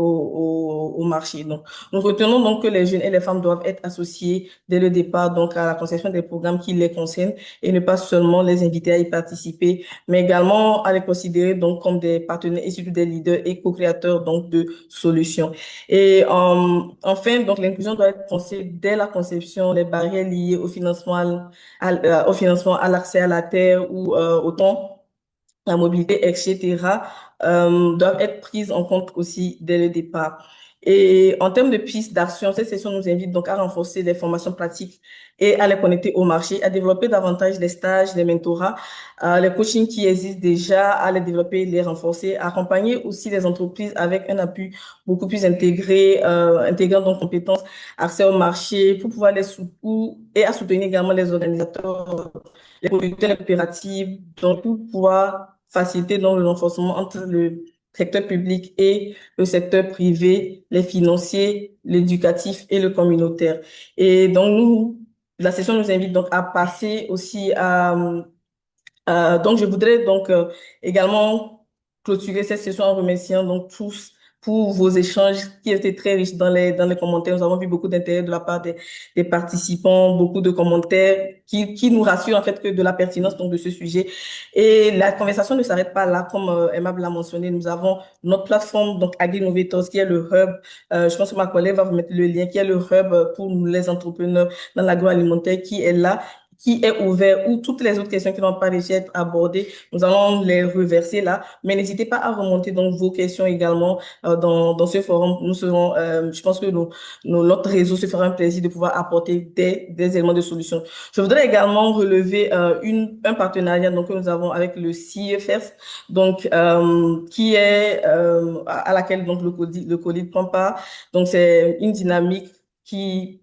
au marché. Donc, nous retenons donc que les jeunes et les femmes doivent être associés dès le départ donc à la conception des programmes qui les concernent et ne pas seulement les inviter à y participer, mais également à les considérer donc comme des partenaires et surtout des leaders et co-créateurs donc de solutions. Et enfin, donc l'inclusion doit être pensée dès la conception, les barrières liées au financement, à l'accès à la terre ou au temps, la mobilité, etc., doivent être prises en compte aussi dès le départ. Et en termes de pistes d'action, cette session nous invite donc à renforcer les formations pratiques et à les connecter au marché, à développer davantage les stages, les mentorats, les coachings qui existent déjà, à les développer, les renforcer, accompagner aussi les entreprises avec un appui beaucoup plus intégré, intégrant donc compétences, accès au marché pour pouvoir les soutenir et à soutenir également les organisateurs, les producteurs, les coopératives, donc pour pouvoir faciliter donc le renforcement entre le secteur public et le secteur privé, les financiers, l'éducatif et le communautaire. Et donc la session nous invite donc à passer aussi donc, je voudrais donc également clôturer cette session en remerciant donc tous pour vos échanges qui étaient très riches dans les commentaires. Nous avons vu beaucoup d'intérêt de la part des participants, beaucoup de commentaires qui nous rassurent en fait que de la pertinence donc de ce sujet. Et la conversation ne s'arrête pas là, comme Emma l'a mentionné. Nous avons notre plateforme donc AgriNovators qui est le hub. Je pense que ma collègue va vous mettre le lien qui est le hub pour les entrepreneurs dans l'agroalimentaire qui est là, qui est ouvert, ou toutes les autres questions qui n'ont pas réussi à être abordées, nous allons les reverser là. Mais n'hésitez pas à remonter donc vos questions également dans ce forum. Nous serons, je pense que notre réseau se fera un plaisir de pouvoir apporter des éléments de solution. Je voudrais également relever un partenariat donc que nous avons avec le CIEFERS, donc qui est à laquelle donc le COLID prend part. Donc c'est une dynamique qui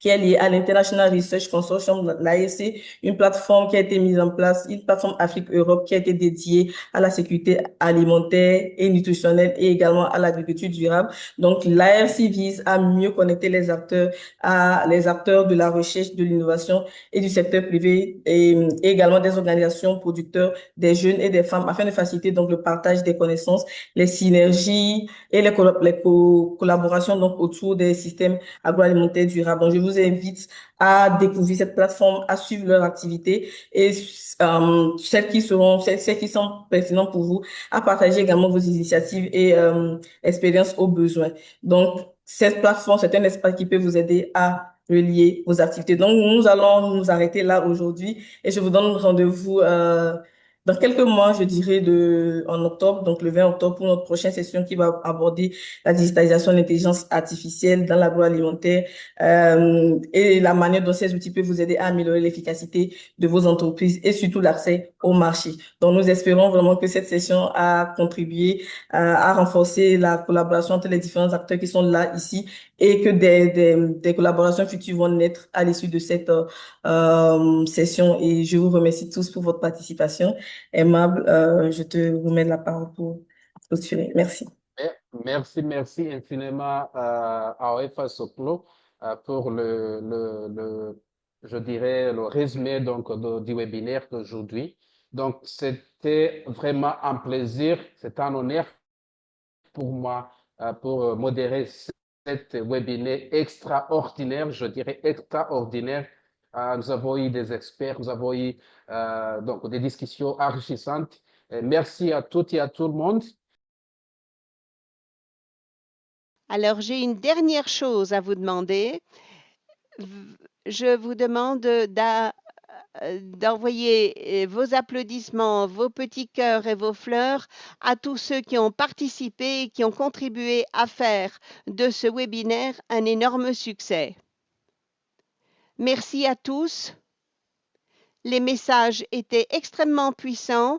est liée à l'International Research Consortium, l'ARC, une plateforme qui a été mise en place, une plateforme Afrique-Europe qui a été dédiée à la sécurité alimentaire et nutritionnelle et également à l'agriculture durable. Donc, l'ARC vise à mieux connecter les acteurs de la recherche, de l'innovation et du secteur privé et également des organisations producteurs, des jeunes et des femmes afin de faciliter donc le partage des connaissances, les synergies et les collaborations donc autour des systèmes agroalimentaire durable. Donc, je vous invite à découvrir cette plateforme, à suivre leur activité et celles qui sont pertinentes pour vous, à partager également vos initiatives et expériences aux besoins. Donc, cette plateforme, c'est un espace qui peut vous aider à relier vos activités. Donc, nous allons nous arrêter là aujourd'hui et je vous donne rendez-vous dans quelques mois, je dirais, en octobre, donc le 20 octobre, pour notre prochaine session qui va aborder la digitalisation, l'intelligence artificielle dans l'agroalimentaire et la manière dont ces outils peuvent vous aider à améliorer l'efficacité de vos entreprises et surtout l'accès au marché. Donc, nous espérons vraiment que cette session a contribué à renforcer la collaboration entre les différents acteurs qui sont là ici et que des collaborations futures vont naître à l'issue de cette session. Et je vous remercie tous pour votre participation. Aimable, je te remets la parole pour clôturer. Merci. Merci infiniment à OFA Soklo pour je dirais, le résumé donc, du webinaire d'aujourd'hui. Donc, c'était vraiment un plaisir, c'est un honneur pour moi pour modérer cet webinaire extraordinaire, je dirais extraordinaire. Nous avons eu des experts, nous avons eu donc des discussions enrichissantes. Merci à toutes et à tout le monde. Alors, j'ai une dernière chose à vous demander. Je vous demande d'envoyer vos applaudissements, vos petits cœurs et vos fleurs à tous ceux qui ont participé et qui ont contribué à faire de ce webinaire un énorme succès. Merci à tous. Les messages étaient extrêmement puissants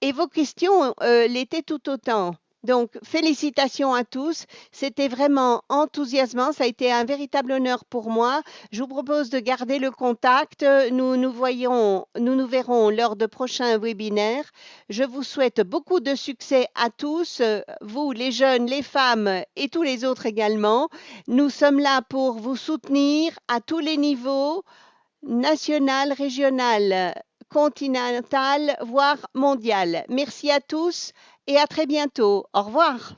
et vos questions l'étaient tout autant. Donc, félicitations à tous. C'était vraiment enthousiasmant. Ça a été un véritable honneur pour moi. Je vous propose de garder le contact. Nous nous verrons lors de prochains webinaires. Je vous souhaite beaucoup de succès à tous, vous, les jeunes, les femmes et tous les autres également. Nous sommes là pour vous soutenir à tous les niveaux, national, régional, continental, voire mondial. Merci à tous et à très bientôt. Au revoir.